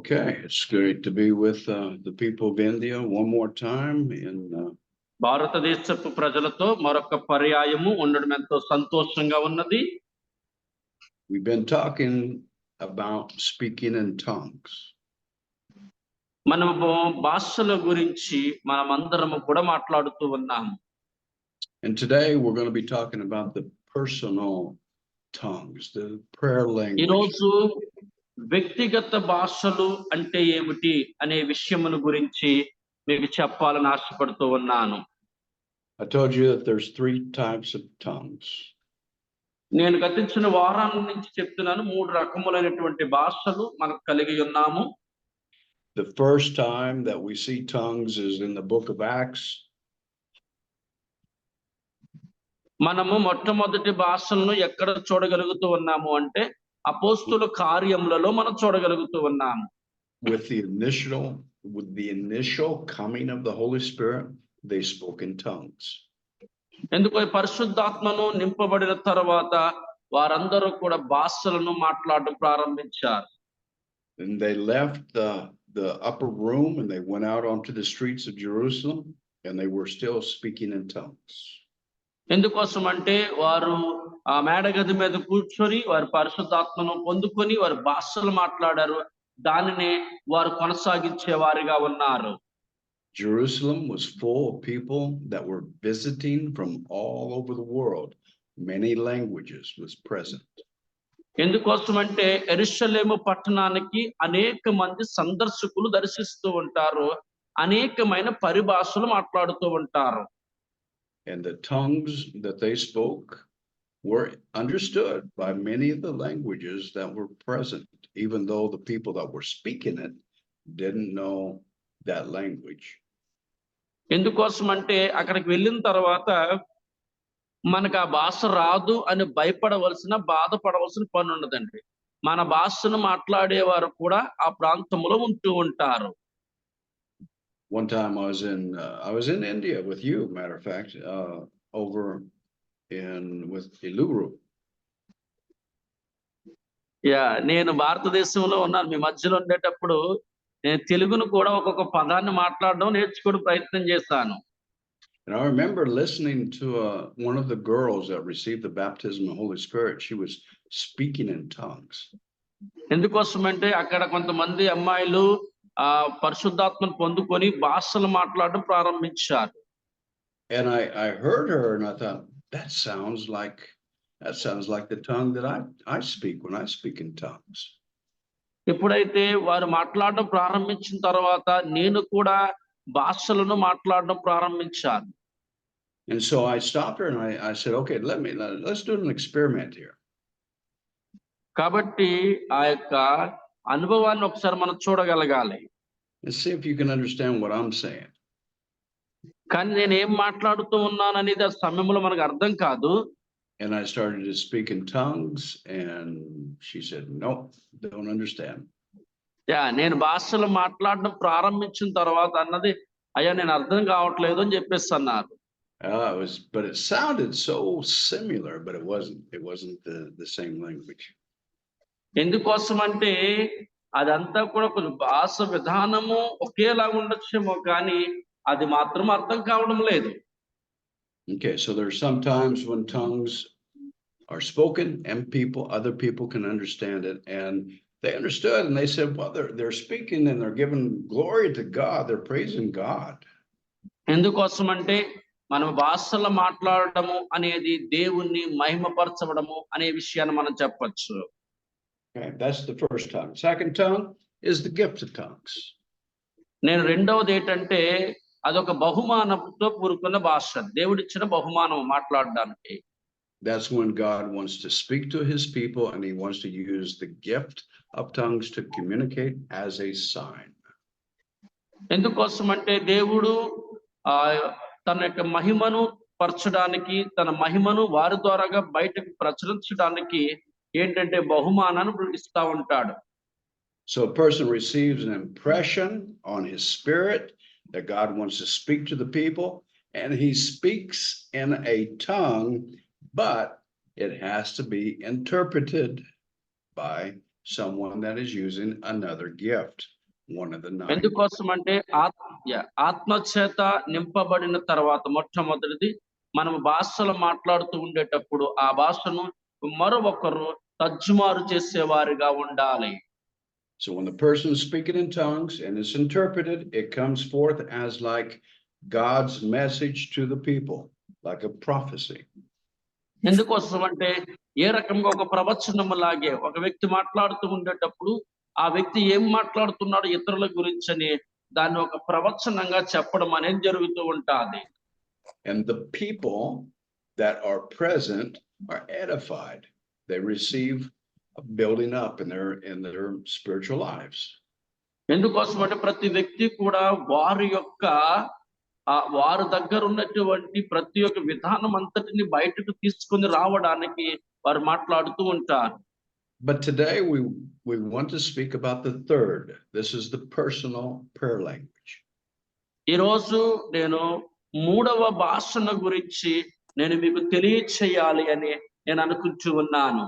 Okay, it's great to be with the people of India one more time in భారతదేశపు ప్రజలతో మరొక పర్యాయము ఉండడం ఎంతో సంతోషంగా ఉన్నది. we've been talking about speaking in tongues. మనము భాషల గురించి మనమందరము కూడా మాట్లాడుతూ ఉన్నాము. And today we're going to be talking about the personal tongues, the prayer language. ఈరోజు వ్యక్తిగత భాషలు అంటే ఏమిటి అనే విషయముల గురించి మీకు చెప్పాలని ఆశపడుతూ ఉన్నాను. I told you that there's 3 types of tongues. నేను గతించిన వారం నుంచి చెప్తున్నాను 3 రకములైనటువంటి భాషలు మనకు కలిగి ఉన్నాము. The first time that we see tongues is in the book of Acts. మనము మొట్టమొదటి భాషలను ఎక్కడ చూడగలుగుతూ ఉన్నాము అంటే అపోస్తుల కార్యములలో మనం చూడగలుగుతూ ఉన్నాము. With the initial coming of the Holy Spirit, they spoke in tongues. ఎందుకు పరిశుద్ధాత్మను నింపబడిన తర్వాత వారందరూ కూడా భాషలను మాట్లాడడం ప్రారంభించారు. And they left the upper room and they went out onto the streets of Jerusalem and they were still speaking in tongues. ఎందుకోసం అంటే వారు ఆ మేడగది మీద కూర్చొని వారు పరిశుద్ధాత్మను పొందుకొని వారు భాషలు మాట్లాడారు. దానినే వారు కొనసాగించే వారిగా ఉన్నారు. Jerusalem was full of people that were visiting from all over the world. Many languages was present. ఎందుకోసం అంటే యెరూషలేము పట్టణానికి అనేక మంది సందర్శకులు దర్శిస్తూ ఉంటారు. అనేకమైన పరిభాషలు మాట్లాడుతూ ఉంటారు. And the tongues that they spoke were understood by many of the languages that were present, even though the people that were speaking it didn't know that language. ఎందుకోసం అంటే అక్కడికి వెళ్ళిన తర్వాత మనకు ఆ భాష రాదు అని భయపడవలసిన బాధపడవలసిన పని ఉండదండి. మన భాషను మాట్లాడేవారు కూడా ఆ ప్రాంతంలో ఉంటూ ఉంటారు. One time I was in India with you, matter of fact, over with Eluru. నేను భారతదేశంలో ఉన్నాను. మీ మధ్యలో ఉండేటప్పుడు నేను తెలుగును కూడా ఒక్కొక్క పదాన్ని మాట్లాడడం నేర్చుకోవడం ప్రయత్నం చేశాను. And I remember listening to one of the girls that received the baptism of the Holy Spirit. She was speaking in tongues. ఎందుకోసం అంటే అక్కడ కొంతమంది అమ్మాయిలు పరిశుద్ధాత్మను పొందుకొని భాషలు మాట్లాడడం ప్రారంభించారు. And I heard her and I thought that sounds like the tongue that I speak when I speak in tongues. ఎప్పుడైతే వారు మాట్లాడడం ప్రారంభించిన తర్వాత నేను కూడా భాషలను మాట్లాడడం ప్రారంభించాను. And so I stopped her and I said, okay, let's do an experiment here. కాబట్టి ఆ యొక్క అనుభవాన్ని ఒకసారి మనం చూడగలగాలి. And see if you can understand what I'm saying. కానీ నేను ఏం మాట్లాడుతూ ఉన్నాను అనేది ఆ సమయంలో మనకు అర్థం కాదు. And I started to speak in tongues and she said, no, don't understand. నేను భాషలు మాట్లాడడం ప్రారంభించిన తర్వాత అన్నది అయ్యా నేను అర్థం కావట్లేదు అని చెప్పేసి అన్నారు. But it sounded so similar, but it wasn't the same language. ఎందుకోసం అంటే అదంతా కూడా కొంచెం భాష విధానము ఒకేలాగా ఉండొచ్చేమో కానీ అది మాత్రం అర్థం కావడం లేదు. Okay, so there's sometimes when tongues are spoken and other people can understand it, and they understood and they said, well, they're speaking and they're giving glory to God, they're praising God. ఎందుకోసం అంటే మనం భాషలు మాట్లాడడము అనేది దేవుణ్ణి మహిమపరచడము అనే విషయాన్ని మనం చెప్పొచ్చు. Okay, that's the first tongue. Second tongue is the gift of tongues. నేను రెండవది ఏంటంటే అదొక బహుమానంతో కూడుకున్న భాష, దేవుడిచ్చిన బహుమానం మాట్లాడడానికి. That's when God wants to speak to his people and he wants to use the gift of tongues to communicate as a sign. ఎందుకోసం అంటే దేవుడు తన యొక్క మహిమను పరచడానికి, తన మహిమను వారి ద్వారాగా బయటకు ప్రచురించడానికి ఏంటంటే బహుమానాన్ని ఇస్తా ఉంటాడు. So a person receives an impression on his spirit that God wants to speak to the people, and he speaks in a tongue, but it has to be interpreted by someone that is using another gift. one of the 9. ఎందుకోసం అంటే ఆత్మచేత నింపబడిన తర్వాత మొట్టమొదటిది మనం భాషలు మాట్లాడుతూ ఉండేటప్పుడు ఆ భాషను మరొకరు తర్జుమారు చేసేవారిగా ఉండాలి. So when the person is speaking in tongues and it's interpreted, it comes forth as like God's message to the people, like a prophecy. ఎందుకోసం అంటే ఏ రకంగా ఒక ప్రవచనం లాగే ఒక వ్యక్తి మాట్లాడుతూ ఉండేటప్పుడు ఆ వ్యక్తి ఏం మాట్లాడుతున్నాడో ఇతరుల గురించి అని దాన్ని ఒక ప్రవచనంగా చెప్పడం అనేది జరుగుతూ ఉంటుంది. And the people that are present are edified. They receive a building up in their spiritual lives. ఎందుకోసం అంటే ప్రతి వ్యక్తి కూడా వారి దగ్గర ఉన్నటువంటి ప్రతి ఒక్క విధానం అంతటిని బయటకు తీసుకొని రావడానికి వారు మాట్లాడుతూ ఉంటారు. But today we want to speak about the third. This is the personal prayer language. ఈ రోజు నేను మూడవ భాషను గురించి నేను మీకు తెలియచేయాలి అని నేను అనుకుంటూ ఉన్నాను.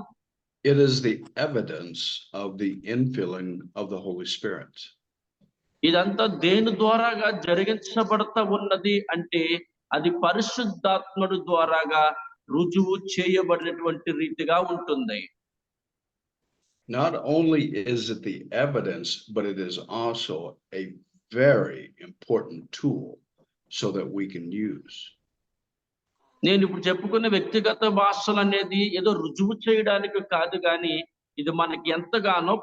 It is the evidence of the infilling of the Holy Spirit. ఇదంతా దేని ద్వారాగా జరిగించబడతా ఉన్నది అంటే అది పరిశుద్ధాత్ముడు ద్వారాగా రుజువు చేయబడినటువంటి రీతిగా ఉంటుంది. Not only is it the evidence, but it is also a very important tool so that we can use. నేను ఇప్పుడు చెప్పుకున్న వ్యక్తిగత భాషలు అనేది ఏదో రుజువు చేయడానికి కాదు కానీ ఇది మనకి ఎంతగానో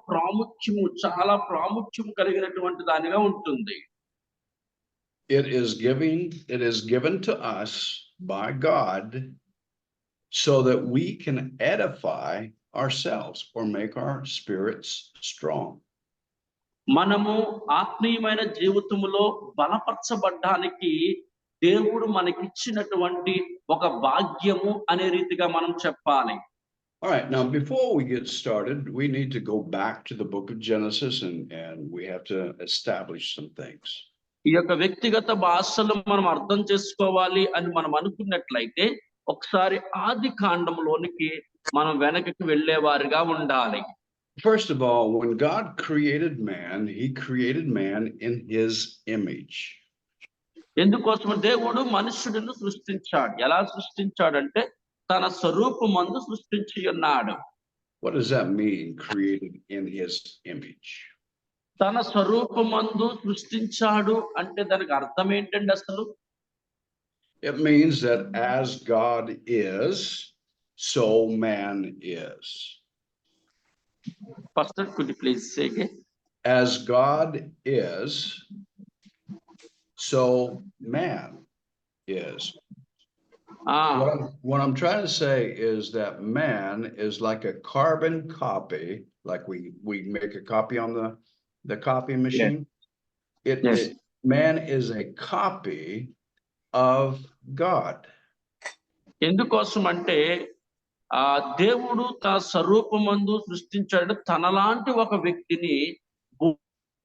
చాలా ప్రాముఖ్యం కలిగినటువంటి దానిగా ఉంటుంది. It is given to us by God so that we can edify ourselves or make our spirits strong. మనము ఆత్మీయమైన జీవితంలో బలపరచబడ్డానికి దేవుడు మనకిచ్చినటువంటి ఒక భాగ్యము అనే రీతిగా మనం చెప్పాలి. All right, now before we get started, we need to go back to the book of Genesis and we have to establish some things. ఈ యొక్క వ్యక్తిగత భాషలు మనం అర్థం చేసుకోవాలి అని మనం అనుకున్నట్లయితే ఒకసారి ఆది కాండంలోనికి మనం వెనకకి వెళ్ళేవారిగా ఉండాలి. First of all, when God created man, he created man in his image. ఎందుకోసం దేవుడు మనుషుడిని సృష్టించాడు. ఎలా సృష్టించాడంటే తన స్వరూపమందు సృష్టించి ఉన్నాడు. What does that mean, created in his image? తన స్వరూపమందు సృష్టించాడు అంటే దానికి అర్థం ఏంటండి అసలు? It means that as God is, so man is. Pastor, could you please say again? As God is, so man is. What I'm trying to say is that man is like a carbon copy, like we make a copy on the copy machine. Yes. Man is a copy of God. ఎందుకోసం అంటే దేవుడు తన స్వరూపమందు సృష్టించాడు, తనలాంటి ఒక వ్యక్తిని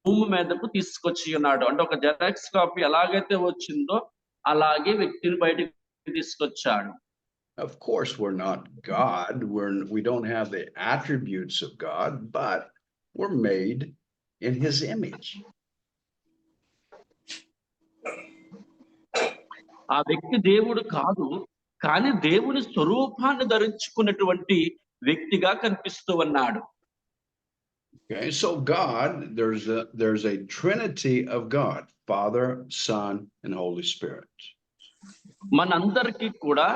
భూమి మీదకు తీసుకొచ్చి ఉన్నాడు. అంటే ఒక జెరాక్స్ కాపీ ఎలాగైతే వచ్చిందో అలాగే వ్యక్తిని బయటకు తీసుకొచ్చాడు. Of course, we're not God. We don't have the attributes of God, but we're made in his image. ఆ వ్యక్తి దేవుడు కాదు, కానీ దేవుని స్వరూపాన్ని ధరించుకున్నటువంటి వ్యక్తిగా కనిపిస్తూ ఉన్నాడు. Okay, so God, there's a trinity of God, Father, Son, and Holy Spirit. మనందరికీ కూడా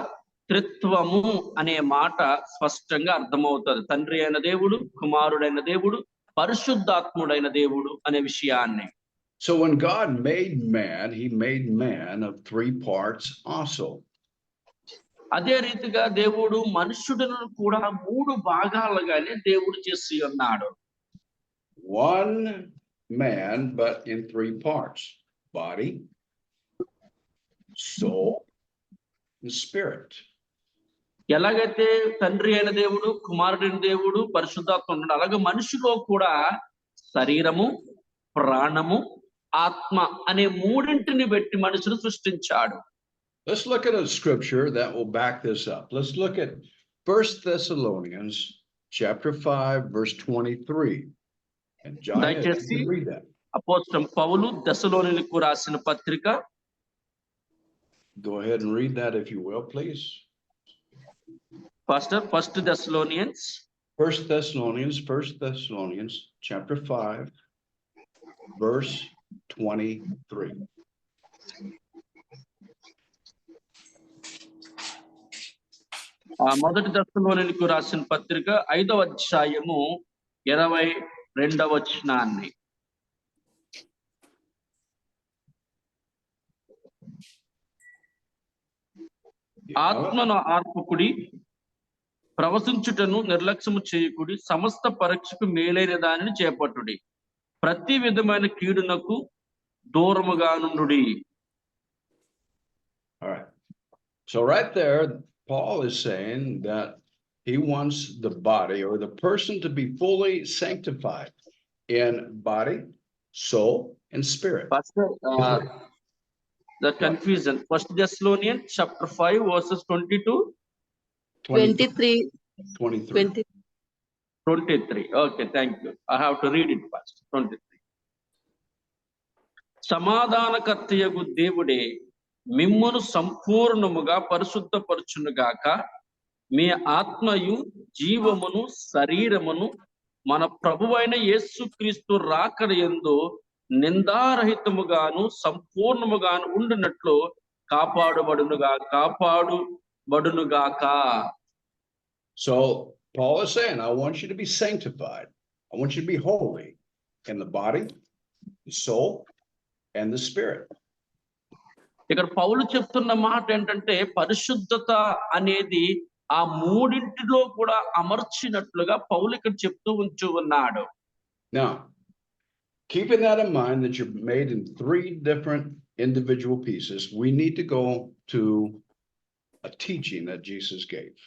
త్రిత్వము అనే మాట స్పష్టంగా అర్థమవుతుంది. తండ్రి అయిన దేవుడు, కుమారుడైన దేవుడు, పరిశుద్ధాత్ముడైన దేవుడు అనే విషయాన్ని. So when God made man, he made man of 3 parts also. అదే రీతిగా దేవుడు మనుషుడును కూడా 3 భాగాలుగానే దేవుడు చేసి ఉన్నాడు. One man, but in 3 parts: body, soul, and spirit. ఎలాగైతే తండ్రి అయిన దేవుడు, కుమారుడైన దేవుడు, పరిశుద్ధాత్మ ఉన్నాడు, అలాగే మనిషిలో కూడా శరీరము, ప్రాణము, ఆత్మ అనే 3ంటిని పెట్టి మనుషులు సృష్టించాడు. Let's look at a scripture that will back this up. Let's look at 1 Thessalonians chapter 5 verse 23. And John, read that. అపోస్తలుడైన పౌలు దెసలోనికీయులకు రాసిన పత్రిక. Go ahead and read that if you will, please. Pastor, First Thessalonians. First Thessalonians chapter 5, verse 23. మొదటి దెసలోనికీయులకు రాసిన పత్రిక 5వ అధ్యాయము 22వ వచనాన్ని. ఆత్మను ఆర్పుకుడి, ప్రవశించుటను నిర్లక్ష్యము చేయకుడి, సమస్త పరీక్షకు మేలైన దానిని చేపట్టుడి, ప్రతి విధమైన కీడునకు దూరముగా నుండుడి. All right. So right there, Paul is saying that he wants the body or the person to be fully sanctified in body, soul, and spirit. Pastor, the confusion. First Thessalonians chapter 5 verses 22. 23. 23. Okay, thank you. I have to read it first. 23. సమాధానకర్తయగు దేవుడే మిమ్మును సంపూర్ణముగా పరిశుద్ధపరచునుగాక, మీ ఆత్మయు జీవమును శరీరమును మన ప్రభువైన యేసుక్రీస్తు రాకడ యందు నిందారహితముగాను సంపూర్ణముగాను ఉండునట్లు కాపాడుబడునుగాక. So Paul is saying, I want you to be sanctified. I want you to be holy in the body, the soul, and the spirit. ఇక్కడ పౌలు చెప్తున్న మాట ఏంటంటే పరిశుద్ధత అనేది ఆ మూడింటిలో కూడా అమర్చినట్లుగా పౌలు ఇక్కడ చెప్తూ ఉన్నాడు. Now, keeping that in mind that you're made in 3 different individual pieces, we need to go to a teaching that Jesus gave.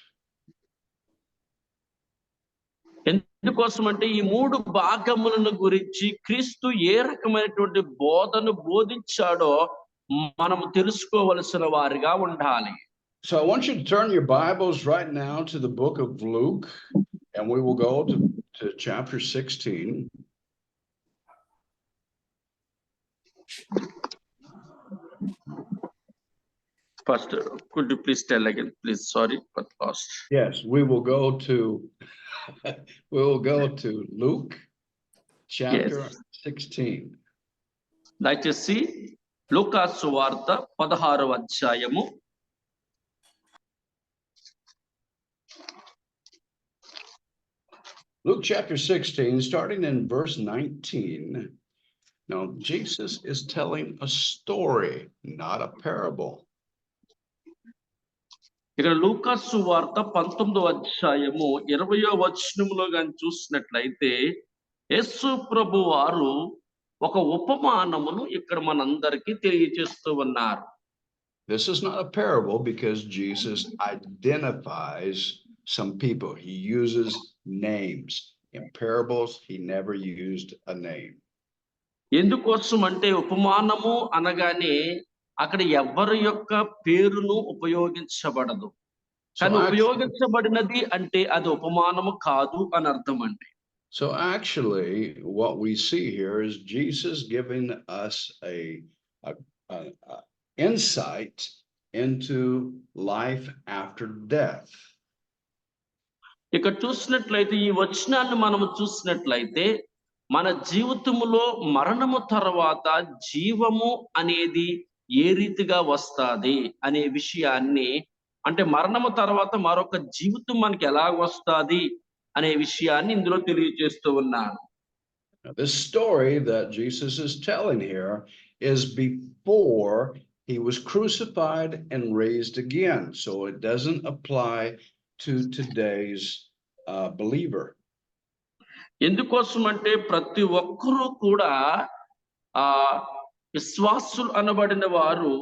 ఎందుకోసం అంటే ఈ 3 భాగములను గురించి క్రీస్తు ఏ రకమైనటువంటి బోధను బోధించాడో మనము తెలుసుకోవలసిన వారిగా ఉండాలి. So I want you to turn your Bibles right now to the book of Luke, and we will go to chapter 16. Pastor, could you please tell again, please? Sorry, but lost. Yes, we will go to Luke chapter 16. దయచేసి లూకా సువార్త 16వ అధ్యాయము. Luke chapter 16, starting in verse 19. Now, Jesus is telling a story, not a parable. ఇక్కడ లూకా సువార్త 19వ అధ్యాయము 20వ వచనములో గాని చూసినట్లయితే యేసు ప్రభు వారు ఒక ఉపమానమును ఇక్కడ మనందరికీ తెలియజేస్తూ ఉన్నారు. This is not a parable because Jesus identifies some people. He uses names. In parables, he never used a name. ఎందుకోసం అంటే ఉపమానము అనగానే అక్కడ ఎవరి యొక్క పేరును ఉపయోగించబడదు. కానీ ఉపయోగించబడినది అంటే అది ఉపమానము కాదు అని అర్థం అండి. So actually, what we see here is Jesus giving us a insight into life after death. ఇక్కడ చూసినట్లయితే ఈ వచనాన్ని మనము చూసినట్లయితే మన జీవితములో మరణము తర్వాత జీవము అనేది ఏ రీతిగా వస్తాది అనే విషయాన్ని, అంటే మరణము తర్వాత మరొక జీవితం మనకి ఎలా వస్తాది అనే విషయాన్ని ఇందులో తెలియజేస్తూ ఉన్నాను. This story that Jesus is telling here is before he was crucified and raised again. So it doesn't apply to today's believer. ఎందుకోసం అంటే ప్రతి ఒక్కరూ కూడా విశ్వాసులు అనబడిన వారు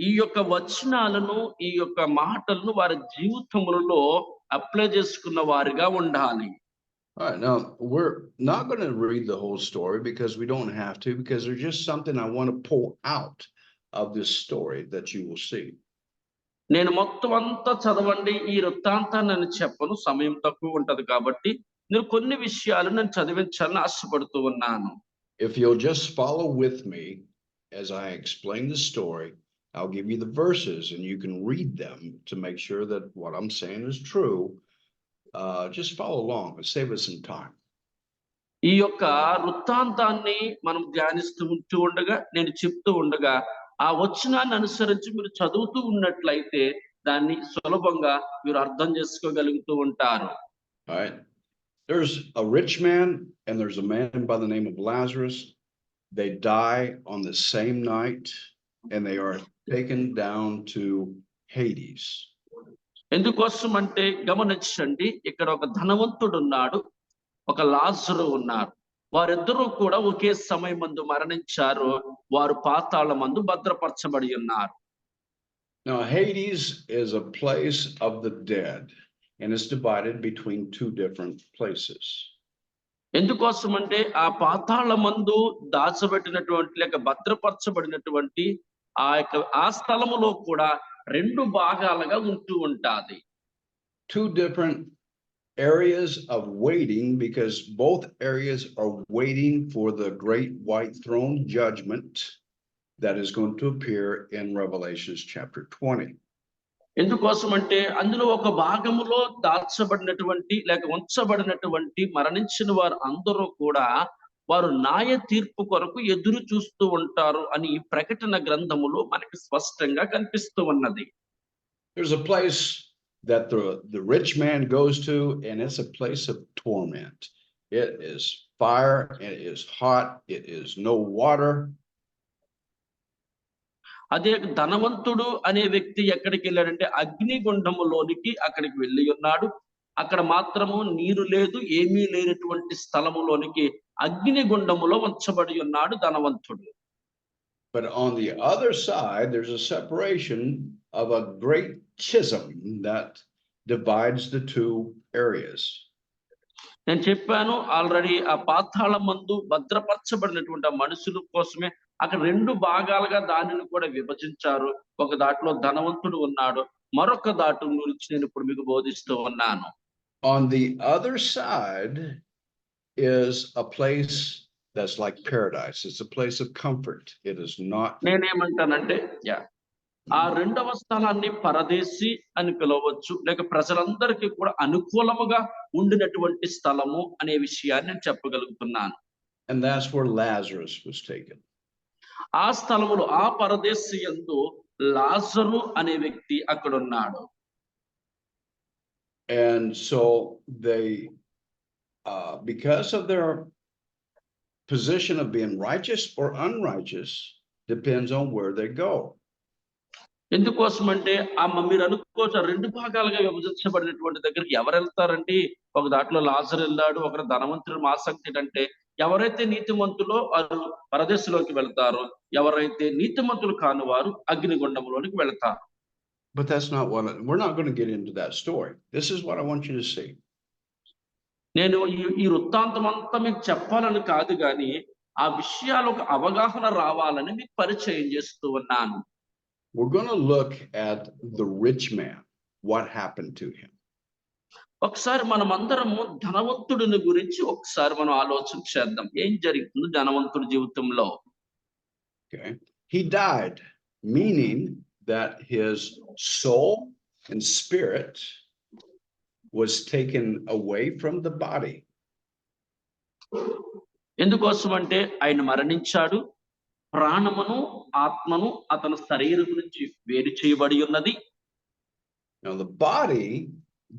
ఈ యొక్క వచనాలను, ఈ యొక్క మాటలను వారి జీవితములలో అప్లై చేసుకున్న వారిగా ఉండాలి. All right, now we're not going to read the whole story because we don't have to, because there's just something I want to pull out of this story that you will see. నేను మొత్తం అంతా చదవండి ఈ వృత్తాంతాన్ని నేను చెప్పను, సమయం తక్కువ ఉంటది కాబట్టి నేను కొన్ని విషయాలు నేను చదివించాలని ఆశపడుతూ ఉన్నాను. If you'll just follow with me as I explain the story, I'll give you the verses and you can read them to make sure that what I'm saying is true. Just follow along and save us some time. ఈ యొక్క వృత్తాంతాన్ని మనం ధ్యానిస్తూ ఉండగా, నేను చెప్తూ ఉండగా, ఆ వచనాన్ని అనుసరించి మీరు చదువుతూ ఉన్నట్లయితే దాన్ని సులభంగా మీరు అర్థం చేసుకోగలుగుతూ ఉంటారు. All right. There's a rich man and there's a man by the name of Lazarus. They die on the same night and they are taken down to Hades. ఎందుకోసం అంటే గమనించండి, ఇక్కడ ఒక ధనవంతుడు ఉన్నాడు, ఒక లాజరు ఉన్నారు. వారిద్దరూ కూడా ఒకే సమయమందు మరణించారు. వారు పాతాళమందు భద్రపరచబడి ఉన్నారు. Now Hades is a place of the dead and it's divided between two different places. ఎందుకోసం అంటే ఆ పాతాళమందు దాచబెట్టినటువంటి లేక భద్రపరచబడినటువంటి ఆ స్థలములో కూడా రెండు భాగాలుగా ఉంటూ ఉంటాది. Two different areas of waiting, because both areas are waiting for the great white throne judgment that is going to appear in Revelation chapter 20. ఎందుకోసం అంటే అందులో ఒక భాగములో దాచబడినటువంటి లేక ఉంచబడినటువంటి మరణించిన వారు అందరూ కూడా వారు న్యాయ తీర్పు కొరకు ఎదురు చూస్తూ ఉంటారు అని ప్రకటన గ్రంథములో మనకి స్పష్టంగా కనిపిస్తూ ఉన్నది. There's a place that the rich man goes to, and it's a place of torment. It is fire, it is hot, it is no water. అదే ధనవంతుడు అనే వ్యక్తి ఎక్కడికి వెళ్ళాడంటే అగ్నిగుండములోనికి అక్కడికి వెళ్ళి ఉన్నాడు. అక్కడ మాత్రము నీరు లేదు, ఏమీ లేనటువంటి స్థలములోనికి అగ్నిగుండములో ఉంచబడి ఉన్నాడు ధనవంతుడు. But on the other side, there's a separation of a great chasm that divides the two areas. నేను చెప్పాను ఆల్రెడీ, ఆ పాతాళమందు భద్రపరచబడినటువంటి మనుషుల కోసమే అక్కడ రెండు భాగాలుగా దానిని కూడా విభజించారు. ఒక దాంట్లో ధనవంతుడు ఉన్నాడు, మరొక దాటు గురించి నేను ఇప్పుడు మీకు బోధిస్తూ ఉన్నాను. On the other side is a place that's like paradise. It's a place of comfort. It is not. నేనేమంటానంటే ఆ రెండవ స్థలాన్ని పరదేశి అని పిలవచ్చు, లేక ప్రజలందరికీ కూడా అనుకూలముగా ఉండినటువంటి స్థలము అనే విషయాన్ని నేను చెప్పగలుగుతున్నాను. And that's where Lazarus was taken. ఆ స్థలములో ఆ పరదేశి యందు లాజరు అనే వ్యక్తి అక్కడ ఉన్నాడు. And so they because of their position of being righteous or unrighteous depends on where they go. ఎందుకోసం అంటే మీరు అనుకోవచ్చు రెండు భాగాలుగా విభజించబడినటువంటి దగ్గరికి ఎవరు వెళ్తారండి? ఒక దాంట్లో లాజరు వెళ్ళాడు, ఒకరు ధనవంతుడు. ఆసక్తి ఏంటంటే ఎవరైతే నీతిమంతులో వారు పరదేశంలోకి వెళ్తారో, ఎవరైతే నీతిమంతులు కాని వారు అగ్నిగుండంలోనికి వెళ్తారు. But that's not what we're not going to get into that story. This is what I want you to see. నేను ఈ వృత్తాంతం అంతా మీకు చెప్పాలని కాదు కానీ ఆ విషయాలకు అవగాహన రావాలని మీకు పరిచయం చేస్తూ ఉన్నాను. We're going to look at the rich man. What happened to him? ఒకసారి మనం అందరము ధనవంతుడిని గురించి ఒకసారి మనం ఆలోచన చేద్దాం. ఏం జరుగుతుంది ధనవంతుడి జీవితంలో? Okay. He died, meaning that his soul and spirit was taken away from the body. ఎందుకోసం అంటే ఆయన మరణించాడు, ప్రాణమును ఆత్మను అతని శరీరం నుంచి వేరు చేయబడి ఉన్నది. Now the body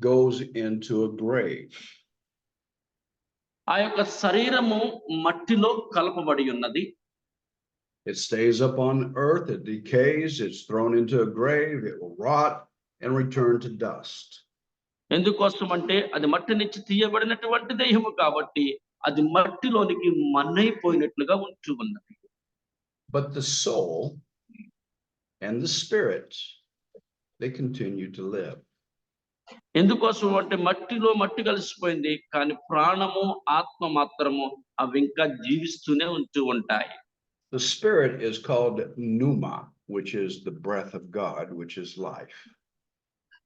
goes into a grave. ఆ యొక్క శరీరము మట్టిలో కలపబడి ఉన్నది. It stays up on earth, it decays, it's thrown into a grave, it will rot and return to dust. ఎందుకోసం అంటే అది మట్టి నుంచి తీయబడినటువంటి దేహము కాబట్టి అది మట్టిలోనికి మన్నైపోయినట్లుగా ఉంటూ ఉన్నది. But the soul and the spirit, they continue to live. ఎందుకోసం అంటే మట్టిలో మట్టి కలిసిపోయింది, కానీ ప్రాణము ఆత్మ మాత్రము అవి ఇంకా జీవిస్తూనే ఉంటూ ఉంటాయి. The spirit is called pneuma, which is the breath of God, which is life.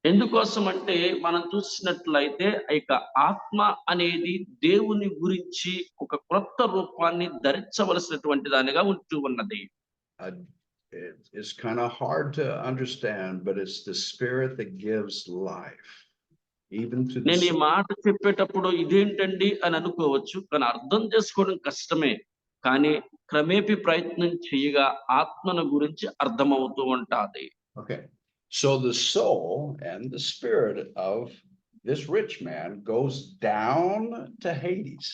ఎందుకోసం అంటే మనం చూసినట్లయితే ఇక ఆత్మ అనేది దేవుని గురించి ఒక క్రొత్త రూపాన్ని ధరించవలసినటువంటి దానిగా ఉంటూ ఉన్నది. Uh, it's kind of hard to understand, but it's the spirit that gives life, even to the నేను ఈ soul. మాట చెప్పేటప్పుడు ఇదేంటండి అని అనుకోవచ్చు, కానీ అర్థం చేసుకోవడం కష్టమే. కానీ క్రమేపీ ప్రయత్నం చేయగా ఆత్మను గురించి అర్థమవుతూ ఉంటాది. Okay, so the soul and the spirit of this rich man goes down to Hades.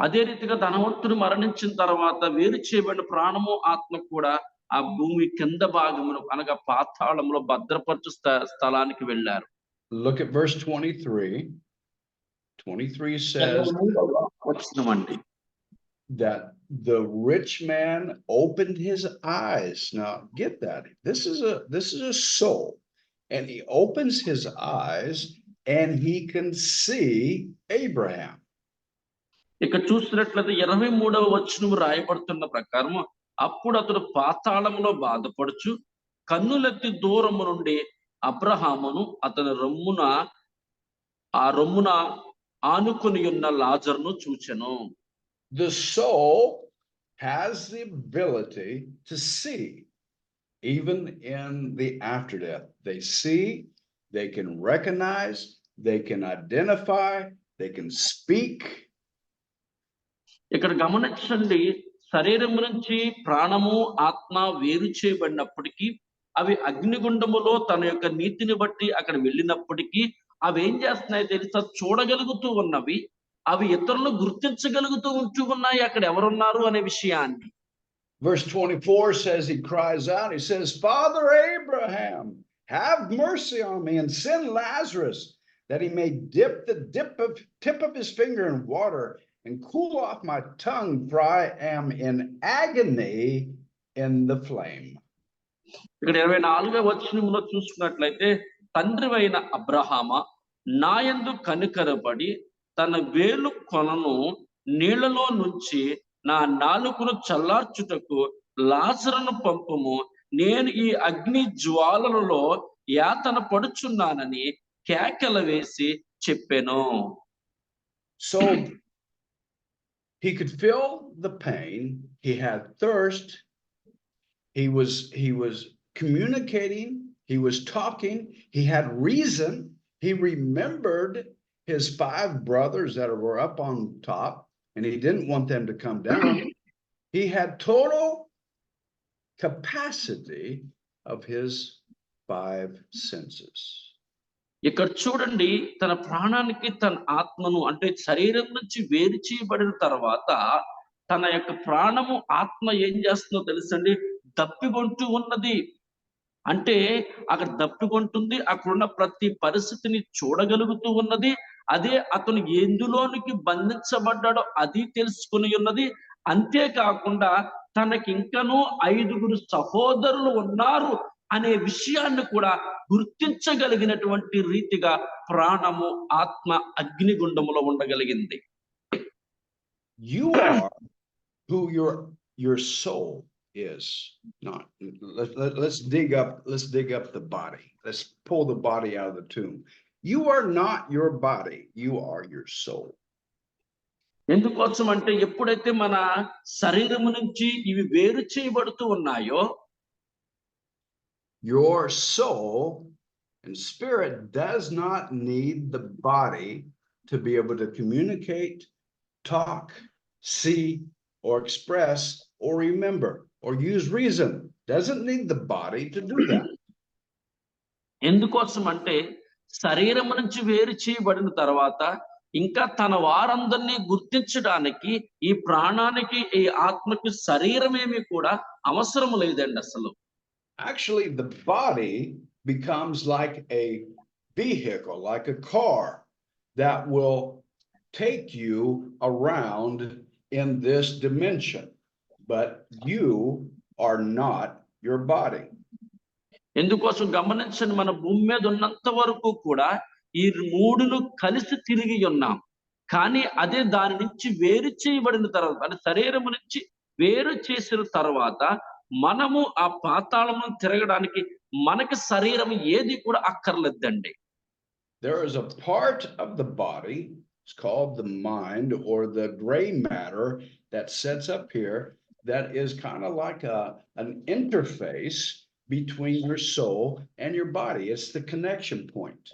అదే రీతిగా ధనవంతుడు మరణించిన తర్వాత వేరు చేయబడిన ప్రాణము ఆత్మ కూడా ఆ భూమి కింద భాగమును అనగా పాతాళంలో భద్రపరచు స్థలానికి వెళ్ళారు. Look at verse 23. 23 says వచ్చినమండి that the rich man opened his eyes. Now get that. This is a soul, and he opens his eyes and he can see Abraham. ఇక్కడ చూసినట్లయితే 23వ వచనం రాయబడుతున్న ప్రకారం అప్పుడు అతడు పాతాళంలో బాధపడుచు కన్నులెత్తి దూరము నుండి అబ్రహామును అతని రొమ్మున ఆనుకొని ఉన్న లాజరును చూచెను. The soul has the ability to see, even in the afterdeath. They see, they can recognize, they can identify, they can speak. ఇక్కడ గమనించండి, శరీరం నుంచి ప్రాణము ఆత్మ వేరు చేయబడినప్పటికీ అవి అగ్నిగుండములో తన యొక్క నీతిని బట్టి అక్కడ వెళ్ళినప్పటికీ అవి ఏం చేస్తున్నాయి తెలుసా, చూడగలుగుతూ ఉన్నవి, అవి ఇతరులను గుర్తించగలుగుతూ ఉంటూ ఉన్నాయి అక్కడ ఎవరున్నారు అనే విషయాన్ని. Verse 24 says, he cries out, he says, Father Abraham, have mercy on me and send Lazarus that he may dip the tip of his finger in water and cool off my tongue, for I am in agony in the flame. ఇక్కడ 24వ వచనంలో చూసుకున్నట్లయితే, తండ్రివైన అబ్రహామ నాయందు కనికరపడి తన వేలు కొనను నీళ్లలో నుంచి నా నాలుకను చల్లార్చుటకు లాజరును పంపుము, నేను ఈ అగ్ని జ్వాలలలో యాతన పడుచున్నానని కేకలు వేసి చెప్పెను. So he could feel the pain, he had thirst, he was communicating, he was talking, he had reason, he remembered his 5 brothers that were up on top, and he didn't want them to come down. He had total capacity of his 5 senses. ఇక్కడ చూడండి, తన ప్రాణానికి తన ఆత్మను అంటే శరీరం నుంచి వేరు చేయబడిన తర్వాత తన యొక్క ప్రాణము ఆత్మ ఏం చేస్తుందో తెలుసండి, దప్పికొంటూ ఉన్నది. అంటే అక్కడ దప్పికొంటుంది, అక్కడున్న ప్రతి పరిస్థితిని చూడగలుగుతూ ఉన్నది. అదే అతను ఎందులోనికి బంధించబడ్డాడో అది తెలుసుకుని ఉన్నది. అంతేకాకుండా తనకి ఇంకనూ 5గురు సహోదరులు ఉన్నారు అనే విషయాన్ని కూడా గుర్తించగలిగినటువంటి రీతిగా ప్రాణము ఆత్మ అగ్నిగుండములో ఉండగలిగింది. You are who your soul is. Not let's dig up the body. Let's pull the body out of the tomb. You are not your body, you are your soul. ఎందుకోసం అంటే ఎప్పుడైతే మన శరీరము నుంచి ఇవి వేరు చేయబడుతూ ఉన్నాయో, your soul and spirit does not need the body to be able to communicate, talk, see, or express, or remember, or use reason. Doesn't need the body to do that. ఎందుకోసం అంటే శరీరం నుంచి వేరు చేయబడిన తర్వాత ఇంకా తన వారందరినీ గుర్తించడానికి ఈ ప్రాణానికి ఈ ఆత్మకి శరీరమేమి కూడా అవసరం లేదండి అసలు. Actually, the body becomes like a vehicle, like a car that will take you around in this dimension, but you are not your body. ఎందుకోసం గమనించండి, మన భూమి మీద ఉన్నంత వరకు కూడా ఈ మూడును కలిసి తిరిగి ఉన్నాం. కానీ అదే దాని నుంచి వేరు చేయబడిన తర్వాత, అంటే శరీరం నుంచి వేరు చేసిన తర్వాత మనము ఆ పాతాళమును తిరగడానికి మనకి శరీరం ఏది కూడా అక్కర్లేదండి. There is a part of the body, it's called the mind or the gray matter that sets up here, that is kind of like an interface between your soul and your body. It's the connection point.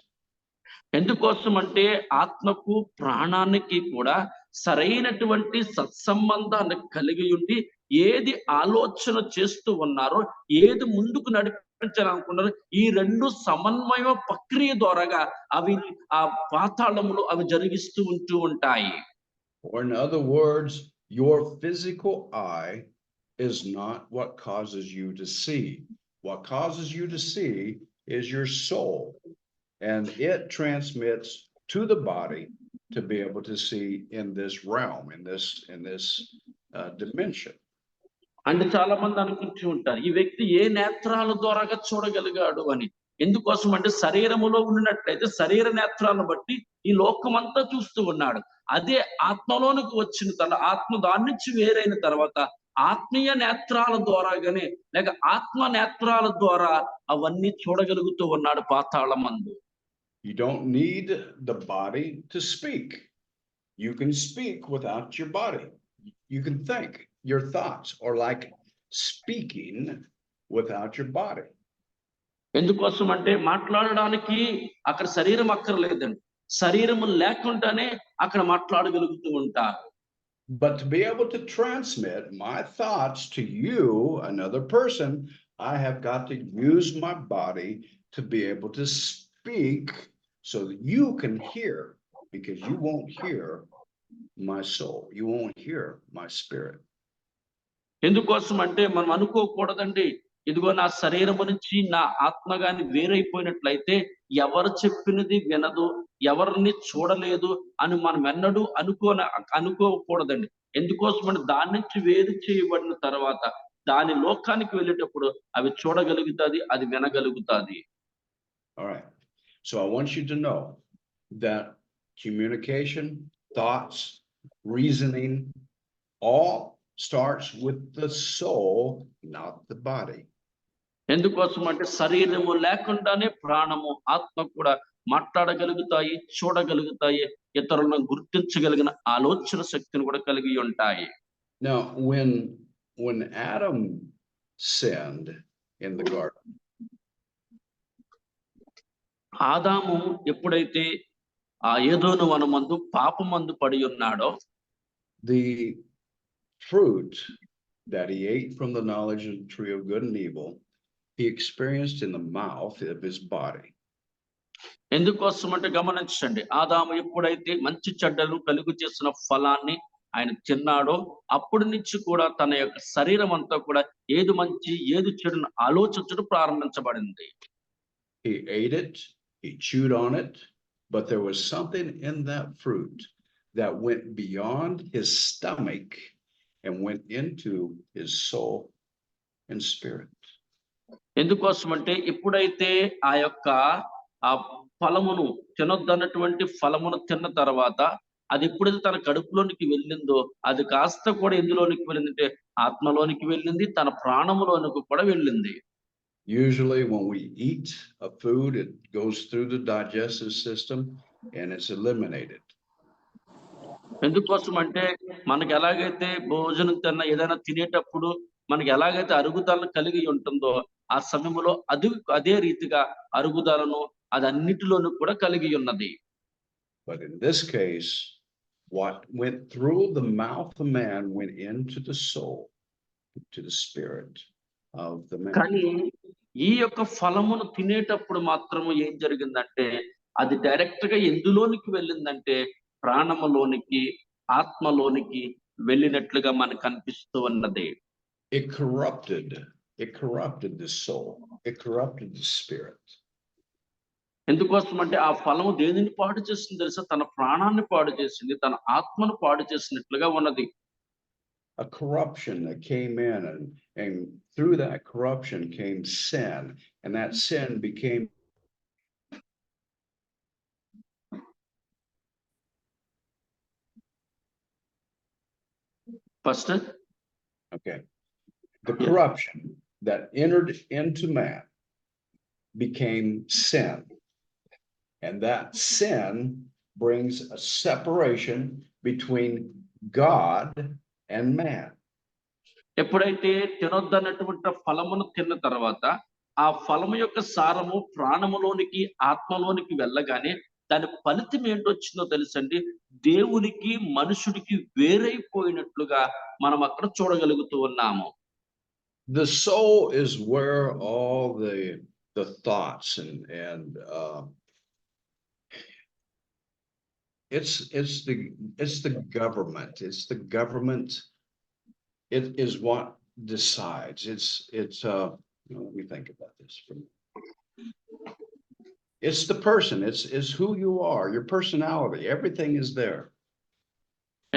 ఎందుకోసం అంటే ఆత్మకు ప్రాణానికి కూడా సరైనటువంటి సత్సంబంధాన్ని కలిగి ఉండి ఏది ఆలోచన చేస్తూ ఉన్నారో, ఏది ముందుకు నడిపించాలనుకున్నారో ఈ రెండు సమన్వయ ప్రక్రియ ద్వారాగా అవి ఆ పాతాళములు అవి జరిగిస్తూ ఉంటూ ఉంటాయి. Or in other words, your physical eye is not what causes you to see. What causes you to see is your soul. And it transmits to the body to be able to see in this realm, in this dimension. అంటే చాలా మంది అనుకుంటూ ఉంటారు ఈ వ్యక్తి ఏ నేత్రాల ద్వారాగా చూడగలిగాడు అని. ఎందుకోసం అంటే శరీరములో ఉన్నట్లయితే శరీర నేత్రాలను బట్టి ఈ లోకమంతా చూస్తూ ఉన్నాడు. అదే ఆత్మలోనికి వచ్చిన తన ఆత్మ దాని నుంచి వేరైన తర్వాత ఆత్మీయ నేత్రాల ద్వారాగానే లేక ఆత్మ నేత్రాల ద్వారా అవన్నీ చూడగలుగుతూ ఉన్నాడు పాతాళమందు. You don't need the body to speak. You can speak without your body. You can think. Your thoughts are like speaking without your body. ఎందుకోసం అంటే మాట్లాడడానికి అక్కడ శరీరం అక్కర్లేదండి. శరీరము లేకుండానే అక్కడ మాట్లాడగలుగుతూ ఉంటారు. But to be able to transmit my thoughts to you, another person, I have got to use my body to be able to speak so that you can hear, because you won't hear my soul. You won't hear my spirit. ఎందుకోసం అంటే మనం అనుకోకూడదండి ఇదిగో నా శరీరము నుంచి నా ఆత్మ గాని వేరైపోయినట్లయితే ఎవరు చెప్పినది వినదు, ఎవరిని చూడలేదు అని మనం ఎన్నడూ అనుకోకూడదండి. ఎందుకోసం అంటే దాని నుంచి వేరు చేయబడిన తర్వాత దాని లోకానికి వెళ్ళేటప్పుడు అవి చూడగలుగుతాది, అది వినగలుగుతాది. All right. So I want you to know that communication, thoughts, reasoning, all starts with the soul, not the body. ఎందుకోసం అంటే శరీరము లేకుండానే ప్రాణము ఆత్మ కూడా మాట్లాడగలుగుతాయి, చూడగలుగుతాయి, ఇతరులను గుర్తించగలిగిన ఆలోచన శక్తిని కూడా కలిగి ఉంటాయి. Now, when Adam sinned in the garden, ఆదాము ఎప్పుడైతే ఆ ఏదోను వనమందు పాపమందు పడి ఉన్నాడో the fruit that he ate from the knowledge of the tree of good and evil, he experienced in the mouth of his body. ఎందుకోసం అంటే గమనించండి, ఆదాము ఎప్పుడైతే మంచి చెడ్డలు కలుగు చేసిన ఫలాన్ని ఆయన తిన్నాడో అప్పటి నుంచి కూడా తన యొక్క శరీరం అంతా కూడా ఏది మంచి ఏది చెడును ఆలోచించడం ప్రారంభించబడింది. He ate it, he chewed on it, but there was something in that fruit that went beyond his stomach and went into his soul and spirit. ఎందుకోసం అంటే ఎప్పుడైతే ఆ యొక్క ఆ ఫలమును తినొద్దన్నటువంటి ఫలమును తిన్న తర్వాత అది ఎప్పుడైతే తన కడుపులోనికి వెళ్ళిందో అది కాస్త కూడా ఎందులోనికి వెళ్ళిందంటే ఆత్మలోనికి వెళ్ళింది, తన ప్రాణములోనికి కూడా వెళ్ళింది. Usually when we eat a food, it goes through the digestive system and it's eliminated. ఎందుకోసం అంటే మనకి ఎలాగైతే భోజనం తిన్న ఏదైనా తినేటప్పుడు మనకి ఎలాగైతే అరుగుదలను కలిగి ఉంటుందో ఆ సమయంలో అదే రీతిగా అరుగుదలను అది అన్నిటిలోనూ కూడా కలిగి ఉన్నది. But in this case, what went through the mouth of man went into the soul, to the spirit of the man. కానీ ఈ యొక్క ఫలమును తినేటప్పుడు మాత్రము ఏం జరిగిందంటే అది డైరెక్ట్ గా ఎందులోనికి వెళ్ళిందంటే ప్రాణములోనికి ఆత్మలోనికి వెళ్ళినట్లుగా మనకు కనిపిస్తూ ఉన్నది. It corrupted the soul. It corrupted the spirit. ఎందుకోసం అంటే ఆ ఫలము దేనిని పాడు చేసింది తెలుసా? తన ప్రాణాన్ని పాడు చేసింది, తన ఆత్మను పాడు చేసినట్లుగా ఉన్నది. A corruption that came in, and through that corruption came sin, and that sin became first okay. the corruption that entered into man became sin. And that sin brings a separation between God and man. ఎప్పుడైతే తినొద్దన్నటువంటి ఫలమును తిన్న తర్వాత ఆ ఫలము యొక్క సారము ప్రాణములోనికి ఆత్మలోనికి వెళ్ళగానే దాని ఫలితం ఏంటొచ్చిందో తెలుసండి, దేవునికి మనుషుడికి వేరైపోయినట్లుగా మనం అక్కడ చూడగలుగుతూ ఉన్నాము. The soul is where all the thoughts and it's the government. It's the government. It is what decides. Let me think about this. It's the person. It's who you are, your personality. Everything is there.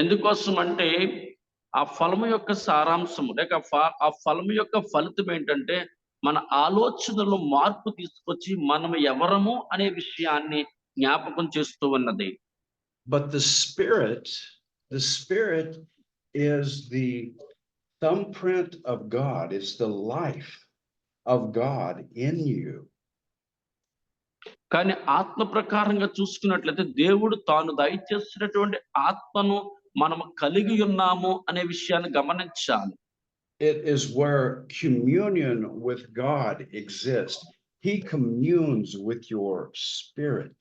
ఎందుకోసం అంటే ఆ ఫలము యొక్క సారాంశము లేక ఆ ఫలము యొక్క ఫలితం ఏంటంటే మన ఆలోచనలో మార్పు తీసుకొచ్చి మనం ఎవరము అనే విషయాన్ని జ్ఞాపకం చేస్తూ ఉన్నది. But the spirit is the thumbprint of God. It's the life of God in you. కానీ ఆత్మ ప్రకారంగా చూసుకున్నట్లయితే దేవుడు తాను దయచేసినటువంటి ఆత్మను మనం కలిగి ఉన్నాము అనే విషయాన్ని గమనించాలి. It is where communion with God exists. He communes with your spirit.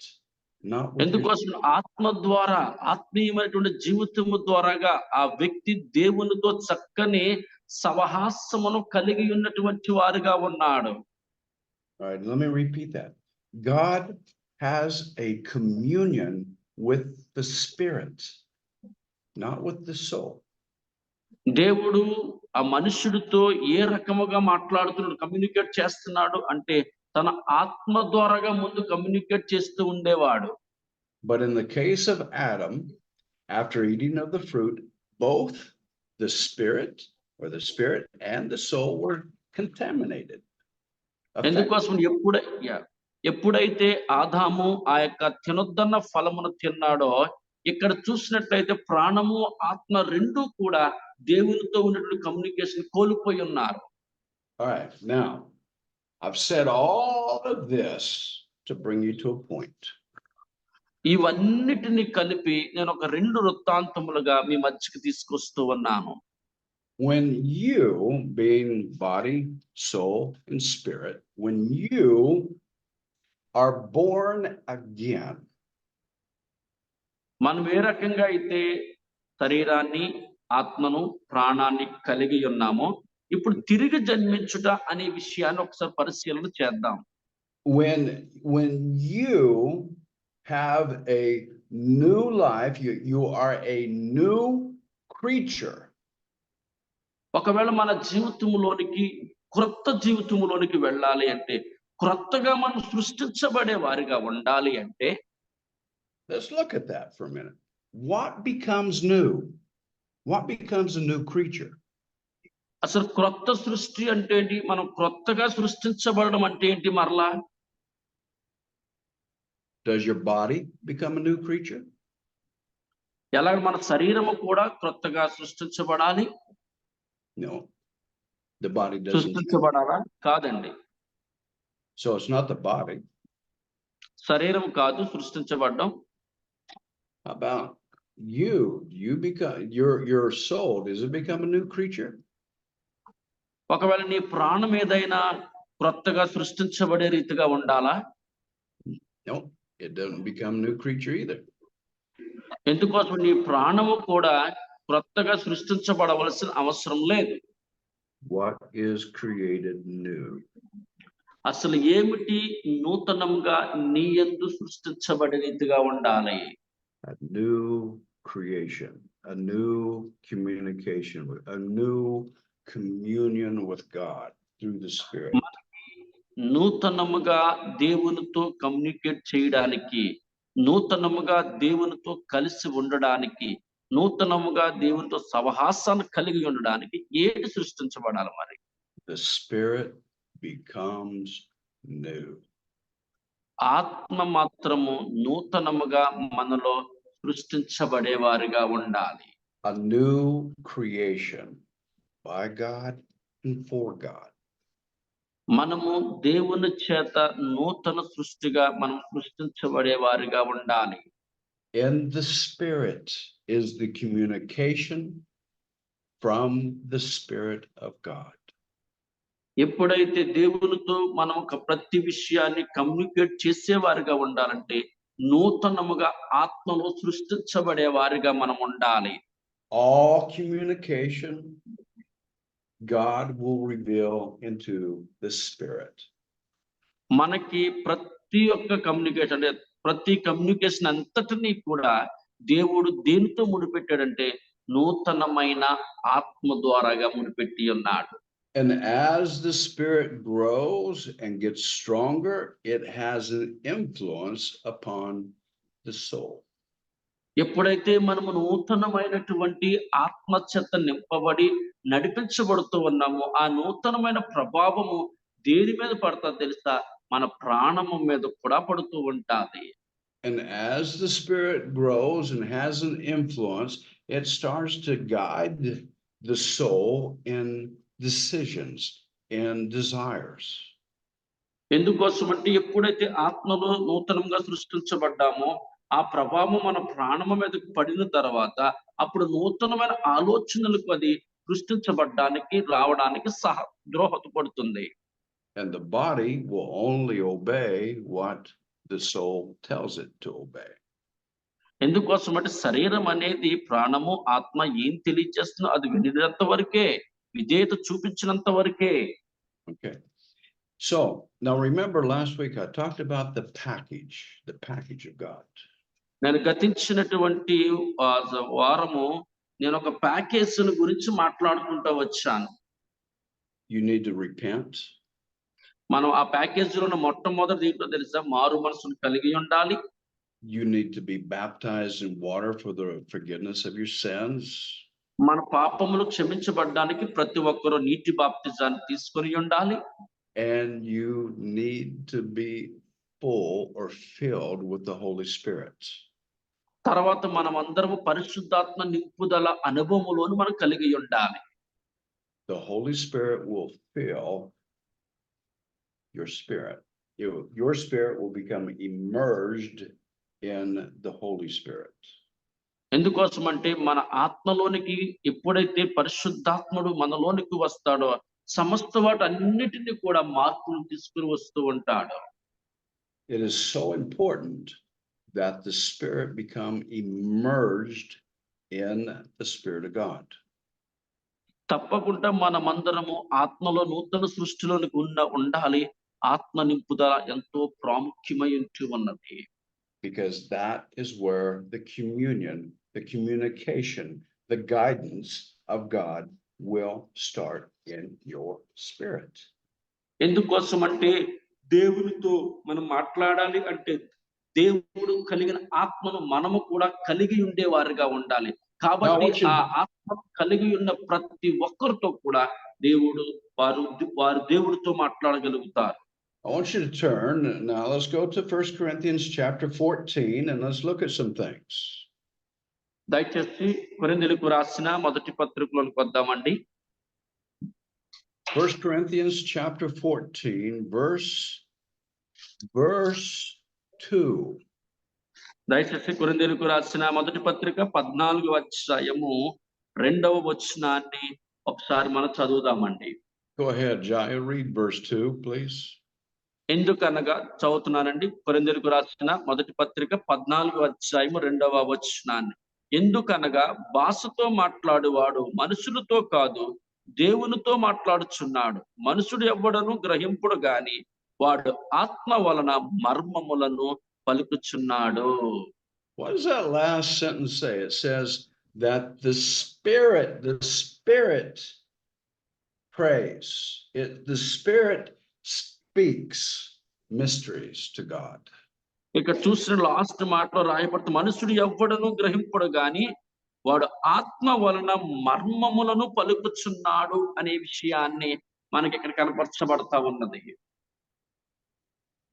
ఎందుకోసం ఆత్మ ద్వారా ఆత్మీయమైనటువంటి జీవితము ద్వారాగా ఆ వ్యక్తి దేవునితో చక్కని సహవాసమును కలిగి ఉన్నటువంటి వారుగా ఉన్నాడు. All right, let me repeat that. God has a communion with the spirit, not with the soul. దేవుడు ఆ మనుషుడితో ఏ రకముగా మాట్లాడుతున్నాడు, కమ్యూనికేట్ చేస్తున్నాడు అంటే తన ఆత్మ ద్వారాగా ముందు కమ్యూనికేట్ చేస్తూ ఉండేవాడు. But in the case of Adam, after eating of the fruit, both the spirit and the soul were contaminated. ఎందుకోసం ఎప్పుడైతే ఆదాము ఆ యొక్క తినొద్దన్న ఫలమును తిన్నాడో ఇక్కడ చూసినట్లయితే ప్రాణము ఆత్మ రెండు కూడా దేవునితో ఉన్నటువంటి కమ్యూనికేషన్ కోల్పోయి ఉన్నారు. All right, now I've said all of this to bring you to a point. ఇవన్నిటిని కలిపి నేను ఒక రెండు వృత్తాంతములుగా మీ మధ్యకి తీసుకొస్తూ ఉన్నాను. When you, being body, soul, and spirit, when you are born again, మనం ఏ రకంగా అయితే శరీరాన్ని ఆత్మను ప్రాణాన్ని కలిగి ఉన్నామో ఇప్పుడు తిరిగి జన్మించుట అనే విషయాన్ని ఒకసారి పరిశీలన చేద్దాం. When you have a new life, you are a new creature. ఒకవేళ మన జీవితంలోనికి క్రొత్త జీవితంలోనికి వెళ్ళాలి అంటే క్రొత్తగా మనం సృష్టించబడే వారిగా ఉండాలి అంటే let's look at that for a minute. What becomes new? What becomes a new creature? అసలు క్రొత్త సృష్టి అంటే ఏంటి, మనం క్రొత్తగా సృష్టించబడడం అంటే ఏంటి? మరలా does your body become a new creature? ఎలాగ మన శరీరము కూడా క్రొత్తగా సృష్టించబడాలి? No, the body doesn't. సృష్టించబడాలా? కాదండి. So it's not the body. శరీరం కాదు సృష్టించబడడం. How about you become your soul, does it become a new creature? ఒకవేళ నీ ప్రాణం ఏదైనా క్రొత్తగా సృష్టించబడే రీతిగా ఉండాలా? No, it doesn't become a new creature either. ఎందుకోసం నీ ప్రాణము కూడా క్రొత్తగా సృష్టించబడవలసిన అవసరం లేదు. What is created new? అసలు ఏమిటి నూతనంగా నీ యందు సృష్టించబడే రీతిగా ఉండాలి? A new creation, a new communication, a new communion with God through the Spirit. నూతనముగా దేవునితో కమ్యూనికేట్ చేయడానికి, నూతనముగా దేవునితో కలిసి ఉండడానికి, నూతనముగా దేవునితో సహవాసాన్ని కలిగి ఉండడానికి ఏది సృష్టించబడాలి మరి? The Spirit becomes new. ఆత్మ మాత్రము నూతనముగా మనలో సృష్టించబడేవారిగా ఉండాలి. A new creation by God for God. మనము దేవుని చేత నూతన సృష్టిగా మనం సృష్టించబడే వారిగా ఉండాలి. And the Spirit is the communication from the Spirit of God. ఎప్పుడైతే దేవునితో మనం ఒక ప్రతి విషయాన్ని కమ్యూనికేట్ చేసేవారిగా ఉండాలంటే నూతనముగా ఆత్మలో సృష్టించబడే వారిగా మనం ఉండాలి. All communication, God will reveal into the Spirit. మనకి ప్రతి ఒక్క కమ్యూనికేషన్ అంటే ప్రతి కమ్యూనికేషన్ అంతటినీ కూడా దేవుడు దేనితో ముడిపెట్టాడంటే నూతనమైన ఆత్మ ద్వారాగా ముడిపెట్టి ఉన్నాడు. And as the Spirit grows and gets stronger, it has an influence upon the soul. ఎప్పుడైతే మనము నూతనమైనటువంటి ఆత్మ చేత నింపబడి నడిపించబడుతూ ఉన్నామో ఆ నూతనమైన ప్రభావము దేని మీద పడుతుందో తెలుసా? మన ప్రాణము మీద కూడా పడుతూ ఉంటాది. And as the Spirit grows and has an influence, it starts to guide the soul in decisions and desires. ఎందుకోసమంటే ఎప్పుడైతే ఆత్మలో నూతనంగా సృష్టించబడ్డామో ఆ ప్రభావం మన ప్రాణము మీదకి పడిన తర్వాత అప్పుడు నూతనమైన ఆలోచనలకు అది సృష్టించబడ్డానికి రావడానికి దోహదపడుతుంది. And the body will only obey what the soul tells it to obey. ఎందుకోసమంటే శరీరం అనేది ప్రాణము ఆత్మ ఏం తెలియజేస్తుందో అది వినినంత వరకే, విధేయత చూపించినంత వరకే. Okay. So now remember last week I talked about the package of God. నేను గతించినటువంటి వారము నేను ఒక ప్యాకేజ్ గురించి మాట్లాడుకుంటూ వచ్చాను. You need to repent. మనం ఆ ప్యాకేజ్ లో మొట్టమొదటి దీంట్లో తెలుసా? మారు మనసును కలిగి ఉండాలి. You need to be baptized in water for the forgiveness of your sins. మన పాపములు క్షమించబడడానికి ప్రతి ఒక్కరూ నీటి బాప్తిజాన్ని తీసుకొని ఉండాలి. And you need to be full or filled with the Holy Spirit. తర్వాత మనం అందరము పరిశుద్ధాత్మ నింపుదల అనుభవములోను మనం కలిగి ఉండాలి. The Holy Spirit will fill your spirit. Your spirit will become immersed in the Holy Spirit. ఎందుకోసమంటే మన ఆత్మలోనికి ఎప్పుడైతే పరిశుద్ధాత్ముడు మనలోనికి వస్తాడో సమస్త వాటన్నిటిని కూడా మార్పులు తీసుకుని వస్తూ ఉంటాడు. It is so important that the Spirit become immersed in the Spirit of God. తప్పకుండా మనమందరము ఆత్మలో నూతన సృష్టిలోనికి ఉండాలి. ఆత్మ నింపుదల ఎంతో ప్రాముఖ్యమై ఉన్నది. Because that is where the communion, the communication, the guidance of God will start in your spirit. ఎందుకోసమంటే దేవునితో మనం మాట్లాడాలి అంటే దేవుడు కలిగిన ఆత్మను మనము కూడా కలిగి ఉండేవారిగా ఉండాలి. కాబట్టి ఆ ఆత్మ కలిగి ఉన్న ప్రతి ఒక్కరితో కూడా వారు దేవుడితో మాట్లాడగలుగుతారు. I want you to turn now. Let's go to 1 Corinthians chapter 14 and let's look at some things. దయచేసి కొరింథీయులకు రాసిన మొదటి పత్రికలోకి వద్దామండి. 1 Corinthians chapter 14 verse 2. దయచేసి కొరింథీయులకు రాసిన మొదటి పత్రిక 14వ అధ్యాయము 2వ వచనాన్ని ఒకసారి మనం చదువుదామండి. Go ahead, Jaya, read verse 2, please. ఎందుకనగా చదువుతున్నానండి. కొరింథీయులకు రాసిన మొదటి పత్రిక 14వ అధ్యాయము 2వ వచనాన్ని. ఎందుకనగా భాషతో మాట్లాడువాడు మనుషులతో కాదు దేవునితో మాట్లాడుచున్నాడు. మనుషుడు ఎవ్వడను గ్రహింపుడు గాని వాడు ఆత్మ వలన మర్మములను పలుకుచున్నాడు. What does that last sentence say? It says that the Spirit prays. The Spirit speaks mysteries to God. ఇక్కడ చూసిన లాస్ట్ మాటలో రాయబడుతూ మనుషుడు ఎవ్వడను గ్రహింపుడు గాని వాడు ఆత్మ వలన మర్మములను పలుకుచున్నాడు అనే విషయాన్ని మనకి ఇక్కడ కనపరచబడతా ఉన్నది.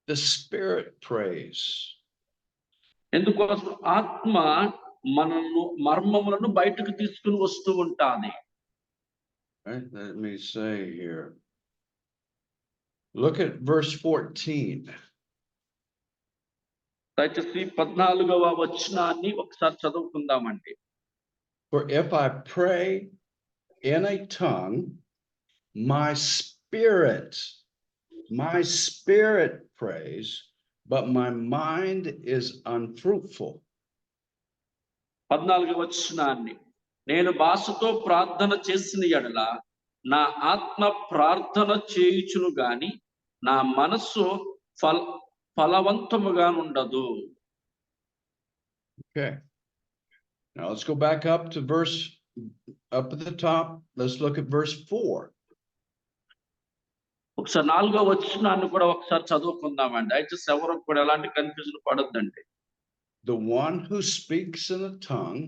The Spirit prays. ఎందుకోసం ఆత్మ మనను మర్మములను బయటకు తీసుకుని వస్తూ ఉంటాది. Right, let me say here. Look at verse 14. దయచేసి 14వ వచనాన్ని ఒకసారి చదువుకుందామండి. For if I pray in a tongue, my spirit prays, but my mind is unfruitful. 14వ వచనాన్ని, నేను భాషతో ప్రార్థన చేసిన యెడల నా ఆత్మ ప్రార్థన చేయుచును గాని నా మనస్సు ఫలవంతముగా ఉండదు. Okay. Now let's go back up to up at the top. Let's look at verse 4. ఒకసారి 4వ వచనాన్ని కూడా ఒకసారి చదువుకుందామండి. అయితే ఎవరు కూడా ఎలాంటి confusion పడొద్దండి. The one who speaks in a tongue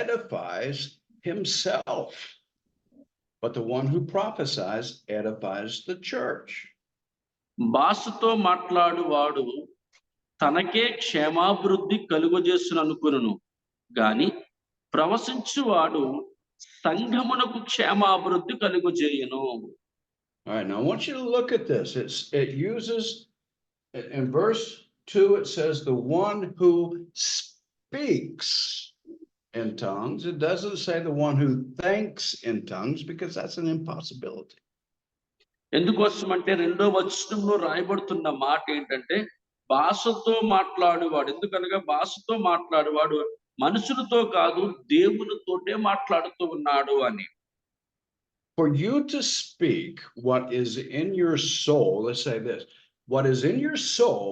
edifies himself, but the one who prophesies edifies the church. భాషతో మాట్లాడువాడు తనకే క్షేమాభివృద్ధి కలుగజేసుననుకొనును గాని ప్రవచించువాడు సంఘమునకు క్షేమాభివృద్ధి కలుగజేయును. All right, now I want you to look at this. It uses, in verse 2, it says the one who speaks in tongues. It doesn't say the one who thinks in tongues, because that's an impossibility. ఎందుకోసం అంటే 2వ వచనంలో రాయబడుతున్న మాట ఏంటంటే భాషతో మాట్లాడువాడు, ఎందుకనగా భాషతో మాట్లాడువాడు మనుషులతో కాదు దేవునితోటే మాట్లాడుతూ ఉన్నాడు అని. For you to speak what is in your soul, let's say this, what is in your soul,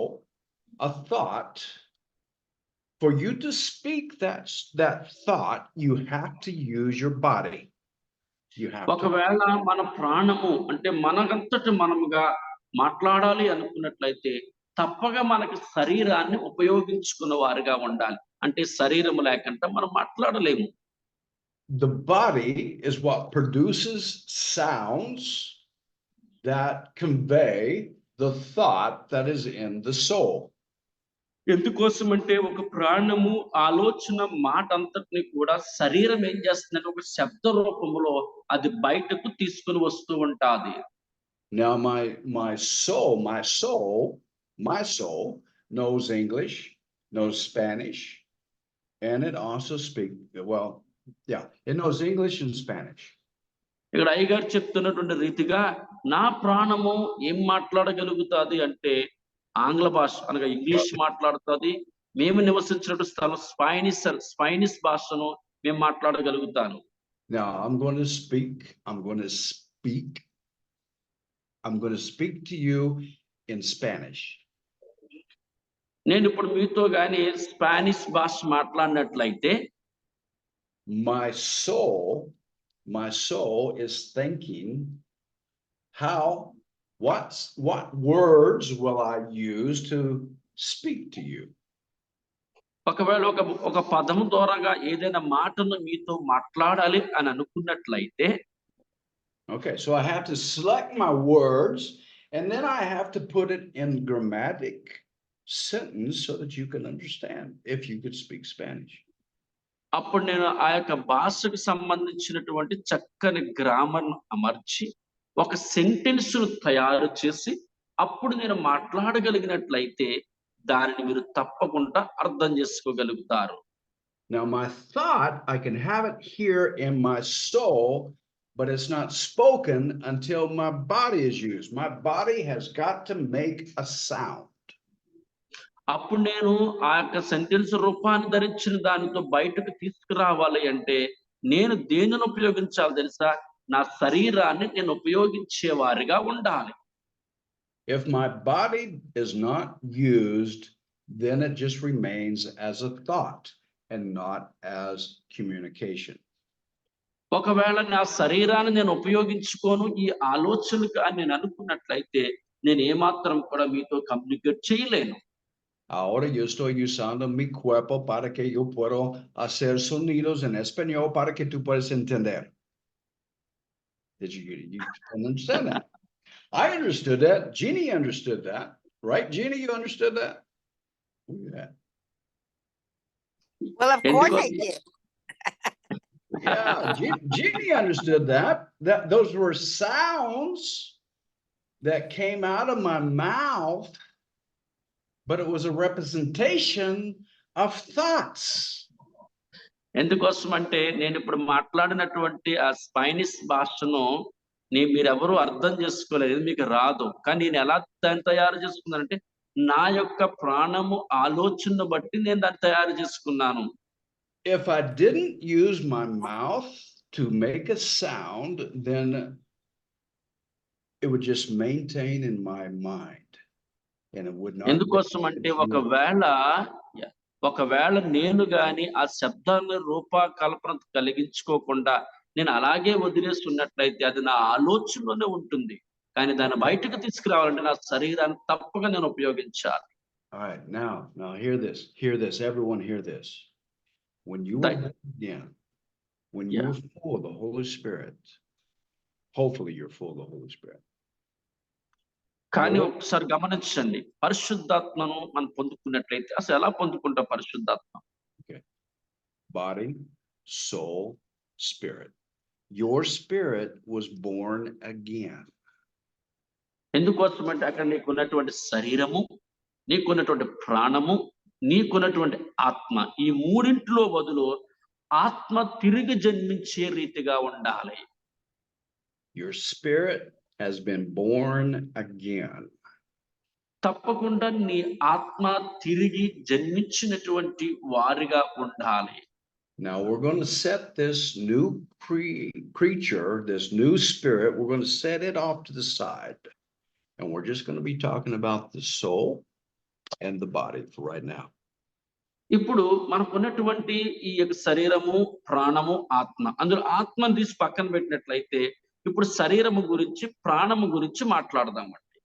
a thought, for you to speak that thought, you have to use your body. You have to. ఒకవేళ మన ప్రాణము అంటే మనకంతటి మనముగా మాట్లాడాలి అనుకున్నట్లయితే తప్పగా మనకి శరీరాన్ని ఉపయోగించుకున్న వారుగా ఉండాలి. అంటే శరీరము లేకుండా మనం మాట్లాడలేము. The body is what produces sounds that convey the thought that is in the soul. ఎందుకోసం అంటే ఒక ప్రాణము ఆలోచన మాట అంతటిని కూడా శరీరం ఏం చేస్తుందంటే ఒక శబ్ద రూపంలో అది బయటకు తీసుకుని వస్తూ ఉంటాది. Now my soul knows English, knows Spanish, and it also it knows English and Spanish. ఇక్కడ అయ్యగారు చెప్తున్నటువంటి రీతిగా నా ప్రాణము ఏం మాట్లాడగలుగుతాది అంటే ఆంగ్ల భాష అనగా ఇంగ్లీష్ మాట్లాడుతుంది. మేము నివసించినట్టు స్థలం స్పానిష్ భాషను మేము మాట్లాడగలుగుతాను. Now I'm going to speak to you in Spanish. నేను ఇప్పుడు మీతో గాని స్పానిష్ భాష మాట్లాడినట్లయితే my soul is thinking what words will I use to speak to you? ఒకవేళ ఒక పదము ద్వారాగా ఏదైనా మాటను మీతో మాట్లాడాలి అని అనుకున్నట్లయితే okay, so I have to select my words and then I have to put it in grammatic sentence so that you can understand if you could speak Spanish. అప్పుడు నేను ఆ యొక్క భాషకు సంబంధించినటువంటి చక్కని గ్రామర్ అమర్చి ఒక సెంటెన్స్ ను తయారు చేసి అప్పుడు నేను మాట్లాడగలిగినట్లయితే దానిని మీరు తప్పకుండా అర్థం చేసుకోగలుగుతారు. Now my thought, I can have it here in my soul, but it's not spoken until my body is used. My body has got to make a sound. అప్పుడు నేను ఆ యొక్క సెంటెన్స్ రూపాన్ని ధరించిన దానితో బయటకు తీసుకురావాలి అంటే నేను దేనిని ఉపయోగించాలి తెలుసా? నా శరీరాన్ని నేను ఉపయోగించేవారిగా ఉండాలి. If my body is not used, then it just remains as a thought and not as communication. ఒకవేళ నా శరీరాన్ని నేను ఉపయోగించుకోను ఈ ఆలోచనకు అని నేను అనుకున్నట్లయితే నేను ఏమాత్రం కూడా మీతో కమ్యూనికేట్ చేయలేను. Ahora yo estoy usando mi cuerpo para que yo pueda hacer sonidos en español para que tú puedas entender. Did you understand that? I understood that. Jeannie understood that. Right, Jeannie, you understood that? Yeah. Well, of course I did. Yeah, Jeannie understood that. Those were sounds that came out of my mouth, but it was a representation of thoughts. ఎందుకోసం అంటే నేను ఇప్పుడు మాట్లాడినటువంటి ఆ Spanish భాషను మీరెవరూ అర్థం చేసుకోలేదు, మీకు రాదు. కానీ నేను ఎలా దాన్ని తయారు చేసుకున్నానంటే నా యొక్క ప్రాణము ఆలోచనను బట్టి నేను దాన్ని తయారు చేసుకున్నాను. If I didn't use my mouth to make a sound, then it would just maintain in my mind, and it would not. ఎందుకోసం అంటే ఒకవేళ నేను గాని ఆ శబ్దాన్ని రూపకల్పన కలిగించుకోకుండా నేను అలాగే వదిలేస్తున్నట్లయితే అది నా ఆలోచనలోనే ఉంటుంది. కానీ దాన్ని బయటకు తీసుకురావాలంటే నా శరీరాన్ని తప్పక నేను ఉపయోగించాలి. All right, now hear this, everyone hear this. When you are born again, when you're full of the Holy Spirit, hopefully you're full of the Holy Spirit. కానీ ఒకసారి గమనించండి, పరిశుద్ధాత్మను మనం పొందుకున్నట్లయితే అసలు ఎలా పొందుకుంటాం పరిశుద్ధాత్మ? Body, soul, spirit. Your spirit was born again. ఎందుకోసం అంటే అక్కడ నీకున్నటువంటి శరీరము, నీకున్నటువంటి ప్రాణము, నీకున్నటువంటి ఆత్మ, ఈ మూడింటిలో బదులు ఆత్మ తిరిగి జన్మించే రీతిగా ఉండాలి. Your spirit has been born again. తప్పకుండా నీ ఆత్మ తిరిగి జన్మించినటువంటి వారిగా ఉండాలి. Now we're going to set this new creature, this new spirit, we're going to set it off to the side. And we're just going to be talking about the soul and the body for right now. ఇప్పుడు మనకున్నటువంటి ఈ యొక్క శరీరము, ప్రాణము, ఆత్మ, అందులో ఆత్మను తీసి పక్కన పెట్టినట్లయితే ఇప్పుడు శరీరము గురించి, ప్రాణము గురించి మాట్లాడదామండి.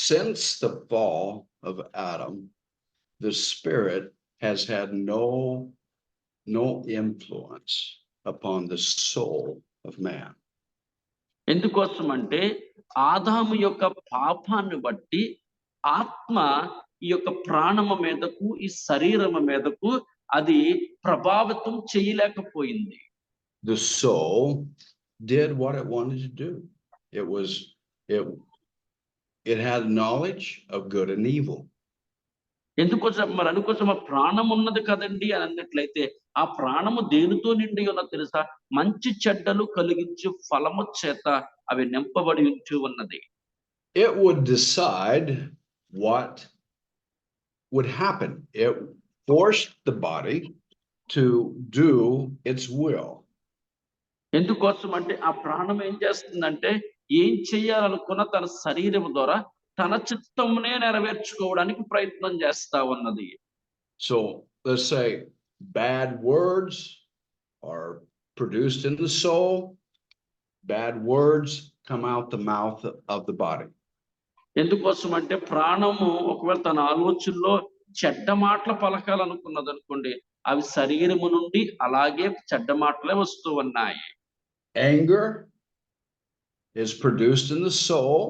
Since the fall of Adam, the spirit has had no influence upon the soul of man. ఎందుకోసం అంటే ఆదాము యొక్క పాపాన్ని బట్టి ఆత్మ ఈ యొక్క ప్రాణము మీదకు, ఈ శరీరము మీదకు అది ప్రభావితం చేయలేకపోయింది. The soul did what it wanted to do. It had knowledge of good and evil. అందుకోసం ఆ ప్రాణం ఉన్నది కదండి అని అన్నట్లయితే ఆ ప్రాణము దేనితో నిండి ఉన్నది తెలుసా? మంచి చెడ్డలు కలిగించే ఫలము చేత అవి నింపబడి ఉన్నది. It would decide what would happen. It forced the body to do its will. ఎందుకోసం అంటే ఆ ప్రాణం ఏం చేస్తుందంటే ఏం చేయాలనుకున్న తన శరీరం ద్వారా తన చిత్తమునే నెరవేర్చుకోవడానికి ప్రయత్నం చేస్తా ఉన్నది. So let's say bad words are produced in the soul. Bad words come out the mouth of the body. ఎందుకోసం అంటే ప్రాణము ఒకవేళ తన ఆలోచనలో చెడ్డ మాటలు పలకాలనుకున్నది అనుకోండి, అవి శరీరము నుండి అలాగే చెడ్డ మాటలే వస్తూ ఉన్నాయి. Anger is produced in the soul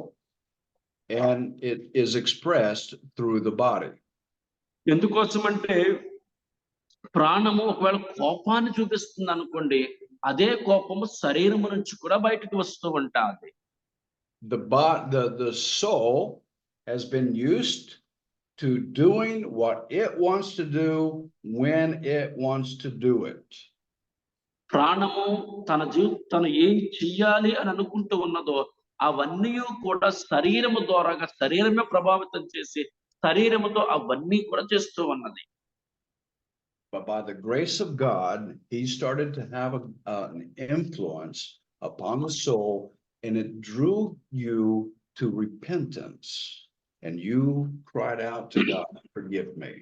and it is expressed through the body. ఎందుకోసం అంటే ప్రాణము ఒకవేళ కోపాన్ని చూపిస్తుంది అనుకోండి, అదే కోపము శరీరము నుంచి కూడా బయటకు వస్తూ ఉంటుంది. The soul has been used to doing what it wants to do when it wants to do it. ప్రాణము తను ఏం చెయ్యాలి అని అనుకుంటూ ఉన్నదో అవన్నీ కూడా శరీరము ద్వారా శరీరమే ప్రభావితం చేసి శరీరముతో అవన్నీ కూడా చేస్తూ ఉన్నది. But by the grace of God, he started to have an influence upon the soul, and it drew you to repentance, and you cried out to God, forgive me.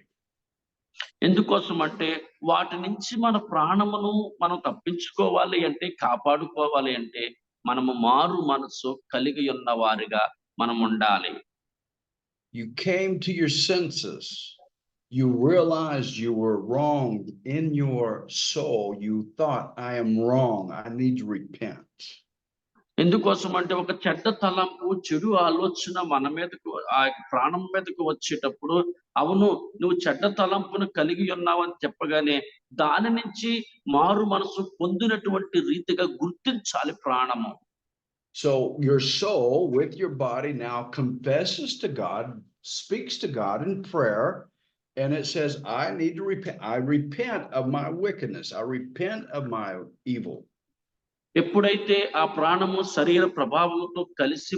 ఎందుకోసం అంటే వాటి నుంచి మన ప్రాణమును మనం తప్పించుకోవాలి అంటే, కాపాడుకోవాలి అంటే మనము మారు మనసు కలిగి ఉన్న వారిగా మనం ఉండాలి. You came to your senses. You realized you were wrong in your soul. You thought, I am wrong. I need to repent. ఎందుకోసం అంటే ఒక చెడ్డ తలంపు, చెడు ఆలోచన మన మీదకు ఆ ప్రాణం మీదకు వచ్చేటప్పుడు, అవును నువ్వు చెడ్డ తలంపును కలిగి ఉన్నావని చెప్పగానే దాని నుంచి మారు మనసు పొందినటువంటి రీతిగా గుర్తించాలి ప్రాణము. So your soul with your body now confesses to God, speaks to God in prayer, and it says, I need to repent. I repent of my wickedness. I repent of my evil. ఎప్పుడైతే ఆ ప్రాణము శరీర ప్రభావంతో కలిసి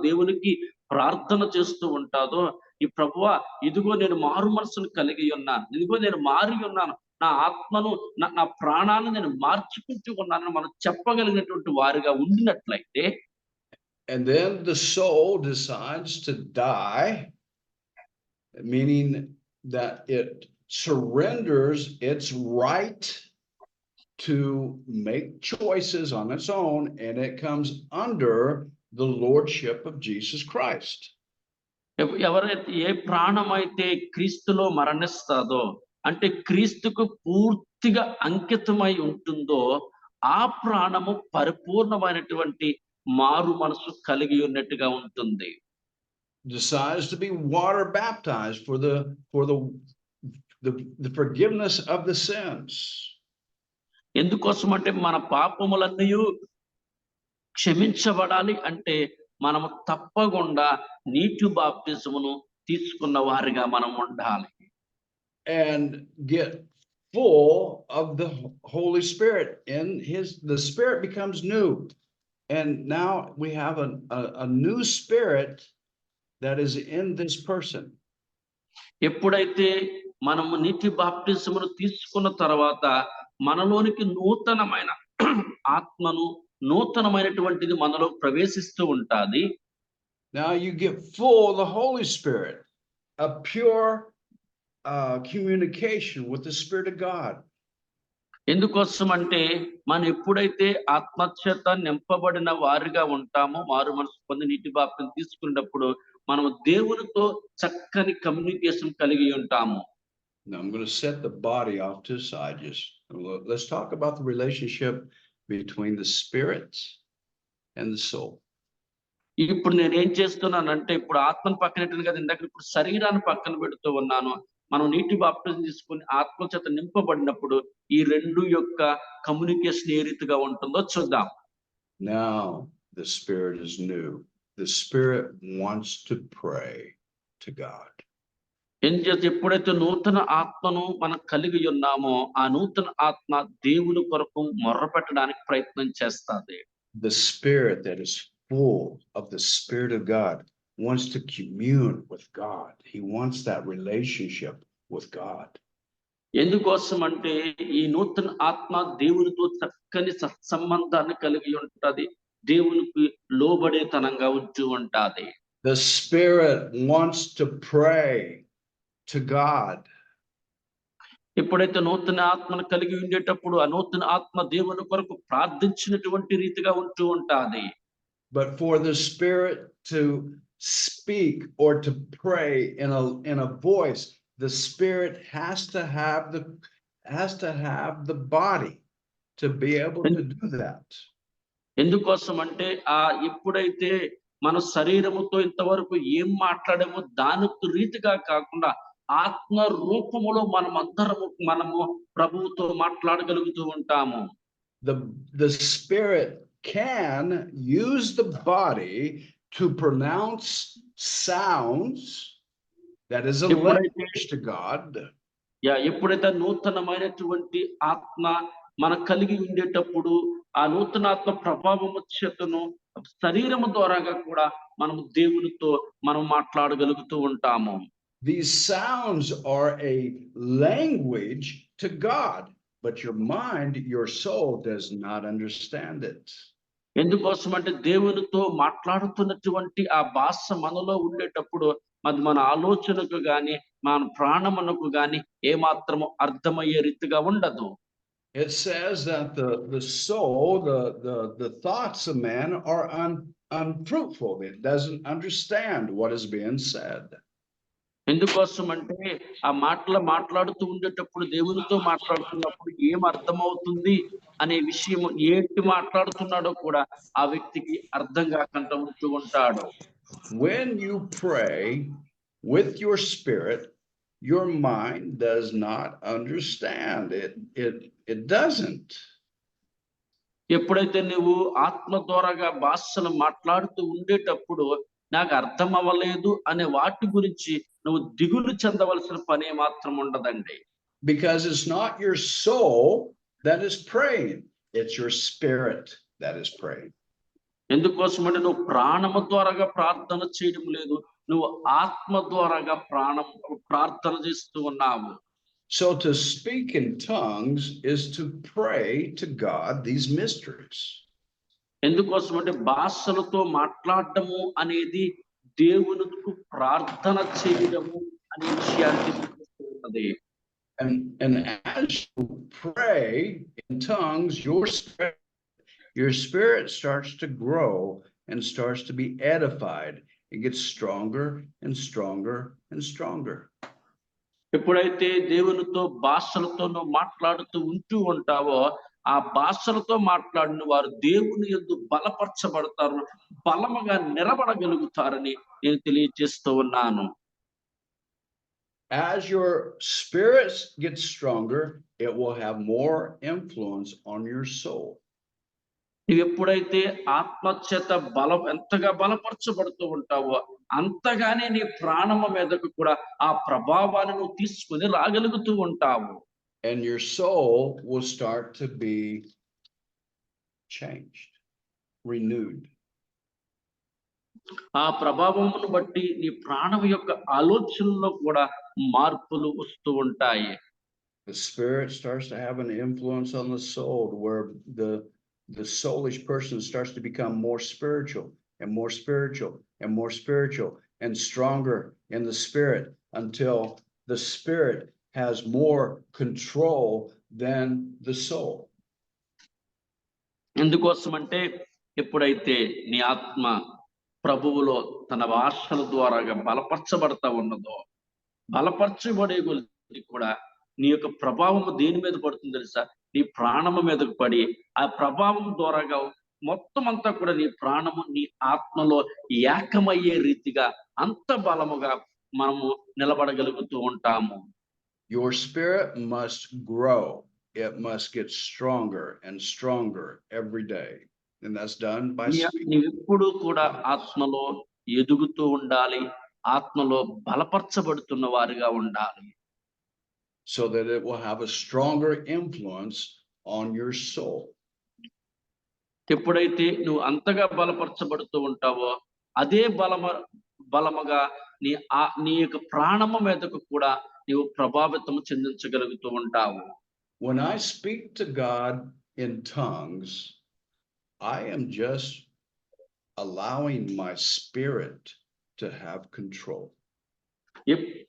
దేవునికి ప్రార్థన చేస్తూ ఉంటాదో, ఈ ప్రభువా ఇదిగో నేను మారు మనసును కలిగి ఉన్నాను, ఇదిగో నేను మారి ఉన్నాను, నా ఆత్మను నా ప్రాణాన్ని నేను మార్చుకుంటూ ఉన్నానని మనం చెప్పగలిగినటువంటి వారిగా ఉండినట్లయితే, And then the soul decides to die, meaning that it surrenders its right to make choices on its own, and it comes under the lordship of Jesus Christ. ఎవరైతే ఏ ప్రాణమైతే క్రీస్తులో మరణిస్తాదో, అంటే క్రీస్తుకు పూర్తిగా అంకితమై ఉంటుందో, ఆ ప్రాణము పరిపూర్ణమైనటువంటి మారు మనసు కలిగి ఉన్నట్టుగా ఉంటుంది. Decides to be water baptized for the forgiveness of the sins. ఎందుకోసం అంటే మన పాపములన్నీ క్షమించబడాలి అంటే మనము తప్పకుండా నీటి బాప్తిజమును తీసుకున్న వారిగా మనం ఉండాలి. And get full of the Holy Spirit. The Spirit becomes new. And now we have a new spirit that is in this person. ఎప్పుడైతే మనము నీటి బాప్తిజమును తీసుకున్న తర్వాత మనలోనికి నూతనమైన ఆత్మను, నూతనమైనటువంటిది మనలో ప్రవేశిస్తూ ఉంటాది. Now you get full of the Holy Spirit, a pure communication with the Spirit of God. ఎందుకోసం అంటే మనం ఎప్పుడైతే ఆత్మచేత నింపబడిన వారిగా ఉంటామో, మారు మనసు పొంది నీటి బాప్తిజం తీసుకున్నప్పుడు మనము దేవునితో చక్కని కమ్యూనికేషన్ కలిగి ఉంటాము. Now I'm going to set the body off to the side. Let's talk about the relationship between the spirit and the soul. ఇప్పుడు నేను ఏం చేస్తున్నానంటే, ఇప్పుడు ఆత్మను పక్కన పెట్టాను కదా, ఇందాక ఇప్పుడు శరీరాన్ని పక్కన పెడుతూ ఉన్నాను. మనం నీటి బాప్తిజం తీసుకుని ఆత్మ చేత నింపబడినప్పుడు ఈ రెండు యొక్క కమ్యూనికేషన్ ఏ రీతిగా ఉంటుందో చూద్దాం. Now the spirit is new. The spirit wants to pray to God. ఎప్పుడైతే నూతన ఆత్మను మనం కలిగి ఉన్నామో, ఆ నూతన ఆత్మ దేవుని కొరకు మొర్రపెట్టడానికి ప్రయత్నం చేస్తుంది. The spirit that is full of the Spirit of God wants to commune with God. He wants that relationship with God. ఎందుకోసం అంటే ఈ నూతన ఆత్మ దేవునితో చక్కని సత్సంబంధాన్ని కలిగి ఉంటది, దేవునికి లోబడేతనంగా ఉంటూ ఉంటాది. The Spirit wants to pray to God. ఎప్పుడైతే నూతన ఆత్మను కలిగి ఉండేటప్పుడు ఆ నూతన ఆత్మ దేవుని కొరకు ప్రార్థించినటువంటి రీతిగా ఉంటూ ఉంటాది. But for the Spirit to speak or to pray in a voice, the Spirit has to have the body to be able to do that. ఎందుకోసం అంటే ఎప్పుడైతే మన శరీరముతో ఇంతవరకు ఏం మాట్లాడామో దాని రీతిగా కాకుండా ఆత్మ రూపములో మనము ప్రభువుతో మాట్లాడగలుగుతూ ఉంటాము. The Spirit can use the body to pronounce sounds that is a language to God. ఎప్పుడైతే నూతనమైనటువంటి ఆత్మ మన కలిగి ఉండేటప్పుడు ఆ నూతనాత్మ ప్రభావము చేతను శరీరము ద్వారాగా కూడా మనము దేవునితో మనం మాట్లాడగలుగుతూ ఉంటాము. These sounds are a language to God, but your mind, your soul does not understand it. ఎందుకోసం అంటే దేవునితో మాట్లాడుతున్నటువంటి ఆ భాష మనలో ఉండేటప్పుడు అది మన ఆలోచనకు గాని మన ప్రాణమునకు గాని ఏమాత్రము అర్థమయ్యే రీతిగా ఉండదు. It says that the soul, the thoughts of man are unfruitful. It doesn't understand what is being said. ఎందుకోసం అంటే ఆ మాటలు మాట్లాడుతూ ఉండేటప్పుడు దేవునితో మాట్లాడుతున్నప్పుడు ఏం అర్థమవుతుంది, అనే విషయం ఏంటి మాట్లాడుతున్నాడో కూడా ఆ వ్యక్తికి అర్థం కాకుండా ఉంటూ ఉంటాడు. When you pray with your spirit, your mind does not understand it. It doesn't. ఎప్పుడైతే నువ్వు ఆత్మ ద్వారాగా భాషలు మాట్లాడుతూ ఉండేటప్పుడు నాకు అర్థం అవ్వలేదు అనే వాటి గురించి నువ్వు దిగులు చెందవలసిన పని మాత్రం ఉండదండి. Because it's not your soul that is praying, it's your spirit that is praying. ఎందుకోసమంటే నువ్వు ప్రాణము ద్వారాగా ప్రార్థన చేయడం లేదు, నువ్వు ఆత్మ ద్వారాగా ప్రార్థన చేస్తూ ఉన్నావు. So to speak in tongues is to pray to God these mysteries. ఎందుకోసమంటే భాషలతో మాట్లాడటము అనేది దేవునికి ప్రార్థన చేయడము అనే విషయాన్ని ఉన్నది. And as you pray in tongues, your spirit starts to grow and starts to be edified. It gets stronger and stronger and stronger. ఎప్పుడైతే దేవునితో భాషలతో నువ్వు మాట్లాడుతూ ఉంటూ ఉంటావో ఆ భాషలతో మాట్లాడిన వారు దేవుని యందు బలపరచబడతారు, బలముగా నిలబడగలుగుతారని నేను తెలియజేస్తూ ఉన్నాను. As your spirits get stronger, it will have more influence on your soul. నువ్వు ఎప్పుడైతే ఆత్మచేత ఎంతగా బలపరచబడుతూ ఉంటావో అంతగానే నీ ప్రాణము మీదకు కూడా ఆ ప్రభావాన్ని నువ్వు తీసుకుని రాగలుగుతూ ఉంటావు. And your soul will start to be changed, renewed. ఆ ప్రభావమును బట్టి నీ ప్రాణం యొక్క ఆలోచనలో కూడా మార్పులు వస్తూ ఉంటాయి. The spirit starts to have an influence on the soul, where the soulish person starts to become more spiritual and more spiritual and more spiritual and stronger in the spirit until the spirit has more control than the soul. ఎందుకోసమంటే ఎప్పుడైతే నీ ఆత్మ ప్రభువులో తన భాషల ద్వారాగా బలపరచబడతా ఉన్నదో, బలపరచబడే కొలది కూడా నీ యొక్క ప్రభావము దేని మీద పడుతుంది తెలుసా? నీ ప్రాణము మీదకు పడి ఆ ప్రభావం ద్వారాగా మొత్తం అంతా కూడా నీ ప్రాణము నీ ఆత్మలో ఏకమయ్యే రీతిగా అంత బలముగా మనము నిలబడగలుగుతూ ఉంటాము. Your spirit must grow. It must get stronger and stronger every day. And that's done by speaking. నీవు ఎప్పుడు కూడా ఆత్మలో ఎదుగుతూ ఉండాలి, ఆత్మలో బలపరచబడుతున్న వారిగా ఉండాలి. So that it will have a stronger influence on your soul. ఎప్పుడైతే నువ్వు అంతగా బలపరచబడుతూ ఉంటావో అదే బలముగా నీ యొక్క ప్రాణము మీదకు కూడా నీవు ప్రభావితం చెందించగలుగుతూ ఉంటావు. When I speak to God in tongues, I am just allowing my spirit to have control.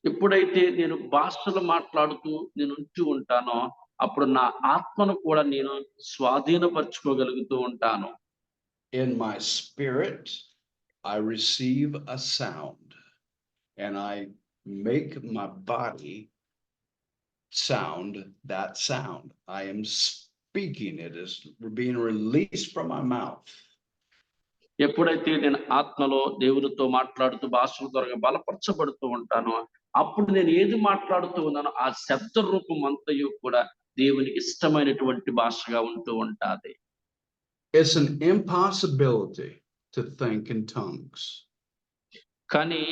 ఎప్పుడైతే నేను భాషలు మాట్లాడుతూ నేను ఉంటూ ఉంటానో అప్పుడు నా ఆత్మను కూడా నేను స్వాధీనపరచుకోగలుగుతూ ఉంటాను. In my spirit, I receive a sound and I make my body sound that sound. I am speaking, it is being released from my mouth. ఎప్పుడైతే నేను ఆత్మలో దేవునితో మాట్లాడుతూ భాషల ద్వారా బలపరచబడుతూ ఉంటానో అప్పుడు నేను ఏది మాట్లాడుతూ ఉన్నానో ఆ శబ్ద రూపం అంతయు కూడా దేవునికి ఇష్టమైనటువంటి భాషగా ఉంటూ ఉంటాది. It's an impossibility to think in tongues. కానీ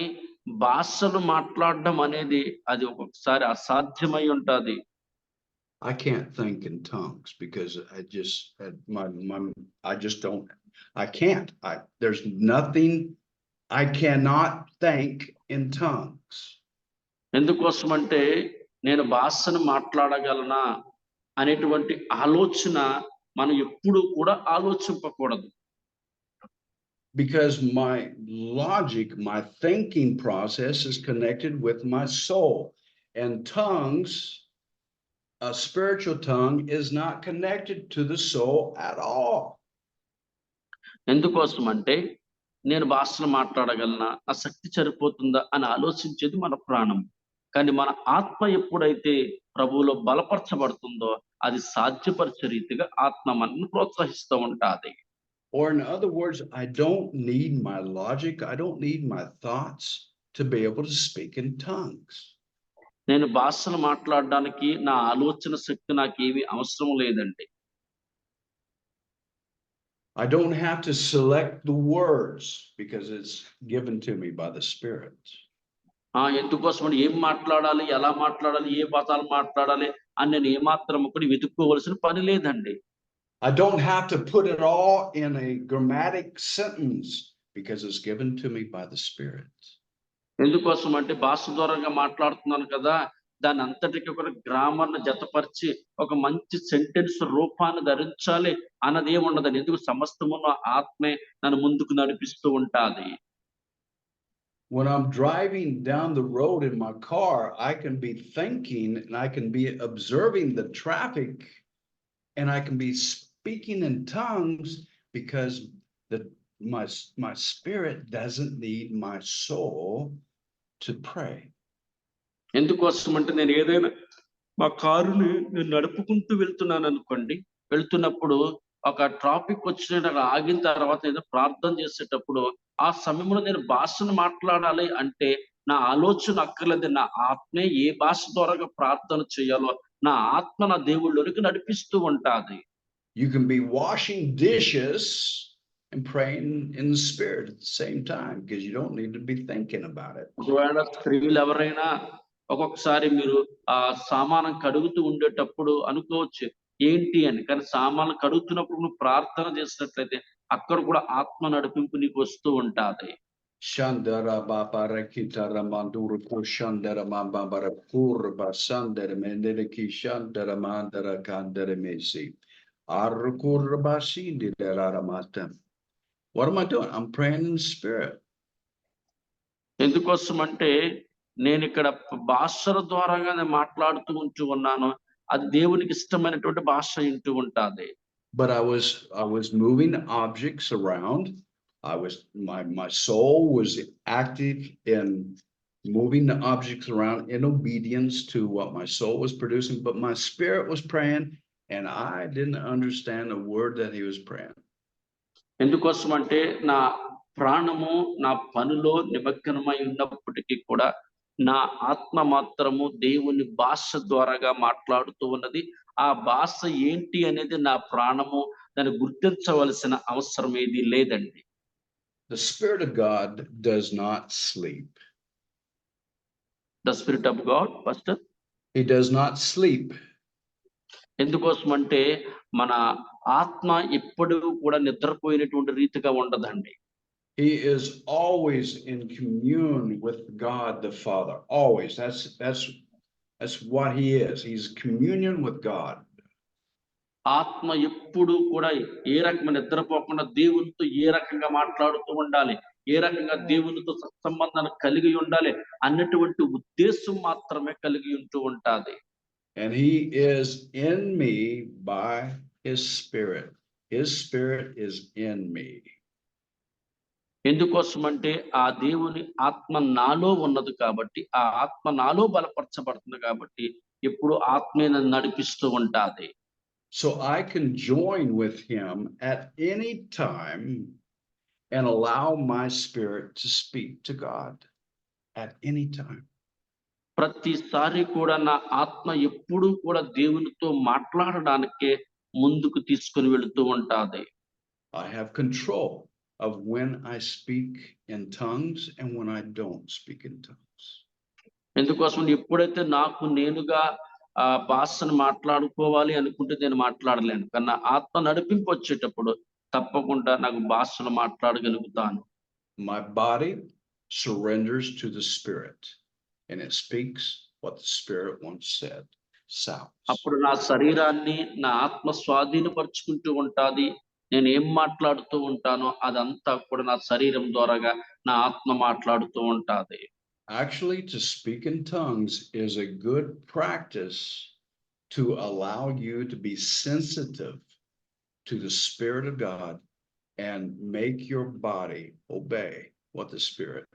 భాషలు మాట్లాడడం అనేది అది ఒక్కొక్కసారి అసాధ్యమై ఉంటది. I can't think in tongues because I just don't. I can't. There's nothing. I cannot think in tongues. ఎందుకోసమంటే నేను భాషను మాట్లాడగలనా అనేటువంటి ఆలోచన మనం ఎప్పుడు కూడా ఆలోచింపకూడదు. Because my logic, my thinking process is connected with my soul, and tongues, a spiritual tongue, is not connected to the soul at all. ఎందుకోసమంటే నేను భాషలు మాట్లాడగలనా, ఆ శక్తి సరిపోతుందా అని ఆలోచించేది మన ప్రాణం. కానీ మన ఆత్మ ఎప్పుడైతే ప్రభువులో బలపరచబడుతుందో అది సాధ్యపరిచే రీతిగా ఆత్మ మనల్ని ప్రోత్సహిస్తూ ఉంటాది. Or in other words, I don't need my logic, I don't need my thoughts to be able to speak in tongues. నేను భాషలు మాట్లాడడానికి నా ఆలోచన శక్తి నాకేమీ అవసరం లేదండి. I don't have to select the words because it's given to me by the Spirit. ఎందుకోసమని ఏం మాట్లాడాలి, ఎలా మాట్లాడాలి, ఏ పదాలు మాట్లాడాలి అని నేను ఏమాత్రం కూడా వెతుక్కోవలసిన పని లేదండి. I don't have to put it all in a grammatic sentence because it's given to me by the Spirit. ఎందుకోసం అంటే భాష ద్వారాగా మాట్లాడుతున్నాను కదా, దాని అంతటికి ఒక గ్రామర్ను జతపరిచి ఒక మంచి సెంటెన్స్ రూపాన్ని ధరించాలి అన్నది ఏమి ఉండదండి. ఎందుకు సమస్తమును ఆత్మే నన్ను ముందుకు నడిపిస్తూ ఉంటాది. When I'm driving down the road in my car, I can be thinking and I can be observing the traffic and I can be speaking in tongues because my spirit doesn't need my soul to pray. ఎందుకోసం అంటే నేను ఏదైనా మా కారుని నేను నడుపుకుంటూ వెళ్తున్నాను అనుకోండి, వెళ్తున్నప్పుడు ఒక ట్రాఫిక్ వచ్చిన ఆగిన తర్వాత ఏదో ప్రార్థన చేసేటప్పుడు ఆ సమయంలో నేను భాషను మాట్లాడాలి అంటే నా ఆలోచన అక్కర్లేదు, నా ఆత్మే ఏ భాష ద్వారా ప్రార్థన చేయాలో నా ఆత్మ నా దేవుళ్ళలోనికి నడిపిస్తూ ఉంటాది. You can be washing dishes and praying in the Spirit at the same time because you don't need to be thinking about it. ఒకవేళ స్త్రీలు ఎవరైనా ఒక్కొక్కసారి మీరు సామానం కడుగుతూ ఉండేటప్పుడు అనుకోవచ్చు ఏంటి అని, కానీ సామాన్లు కడుగుతున్నప్పుడు నువ్వు ప్రార్థన చేసినట్లయితే అక్కడ కూడా ఆత్మ నడిపింపు నీకు వస్తూ ఉంటాది. Shandara babara kitara manduru kushandara mambara kurba sandara mendereki shandara mandara kandara mesi. Arkurba sindi dararamata. What am I doing? I'm praying in the Spirit. ఎందుకోసం అంటే నేను ఇక్కడ భాషల ద్వారాగా నేను మాట్లాడుతూ ఉంటూ ఉన్నాను, అది దేవునికి ఇష్టమైనటువంటి భాష ఇంటూ ఉంటాది. But I was moving objects around. My soul was active in moving the objects around in obedience to what my soul was producing, but my spirit was praying and I didn't understand a word that he was praying. ఎందుకోసం అంటే నా ప్రాణము నా పనిలో నిమగ్నమై ఉన్నప్పటికీ కూడా నా ఆత్మ మాత్రము దేవుని భాష ద్వారాగా మాట్లాడుతూ ఉన్నది. ఆ భాష ఏంటి అనేది నా ప్రాణము దాన్ని గుర్తించవలసిన అవసరం ఏది లేదండి. The Spirit of God does not sleep. The Spirit of God, Pastor? He does not sleep. ఎందుకోసం అంటే మన ఆత్మ ఎప్పుడు కూడా నిద్రపోయినటువంటి రీతిగా ఉండదండి. He is always in commune with God the Father. Always. That's what he is. He's communion with God. ఆత్మ ఎప్పుడు కూడా ఏ రకమైన నిద్రపోకుండా దేవునితో ఏ రకంగా మాట్లాడుతూ ఉండాలి, ఏ రకంగా దేవునితో సత్సంబంధాన్ని కలిగి ఉండాలి అన్నటువంటి ఉద్దేశం మాత్రమే కలిగి ఉంటూ ఉంటాది. And he is in me by his Spirit. His Spirit is in me. ఎందుకోసం అంటే ఆ దేవుని ఆత్మ నాలో ఉన్నది కాబట్టి, ఆ ఆత్మ నాలో బలపరచబడుతుంది కాబట్టి ఎప్పుడు ఆత్మే నన్ను నడిపిస్తూ ఉంటాది. So I can join with him at any time and allow my spirit to speak to God at any time. ప్రతిసారి కూడా నా ఆత్మ ఎప్పుడు కూడా దేవునితో మాట్లాడడానికే ముందుకు తీసుకుని వెళుతూ ఉంటాది. I have control of when I speak in tongues and when I don't speak in tongues. ఎందుకోసం ఎప్పుడైతే నాకు నేనుగా ఆ భాషను మాట్లాడుకోవాలి అనుకుంటే నేను మాట్లాడలేను, కన్నా ఆత్మ నడిపింపు వచ్చేటప్పుడు తప్పకుండా నాకు భాషను మాట్లాడగలుగుతాను. My body surrenders to the Spirit and it speaks what the Spirit once said. Sounds. అప్పుడు నా శరీరాన్ని నా ఆత్మ స్వాధీనపరుచుకుంటూ ఉంటాది. నేను ఏం మాట్లాడుతూ ఉంటానో అదంతా కూడా నా శరీరం ద్వారాగా నా ఆత్మ మాట్లాడుతూ ఉంటాది. Actually, to speak in tongues is a good practice to allow you to be sensitive to the Spirit of God and make your body obey what the Spirit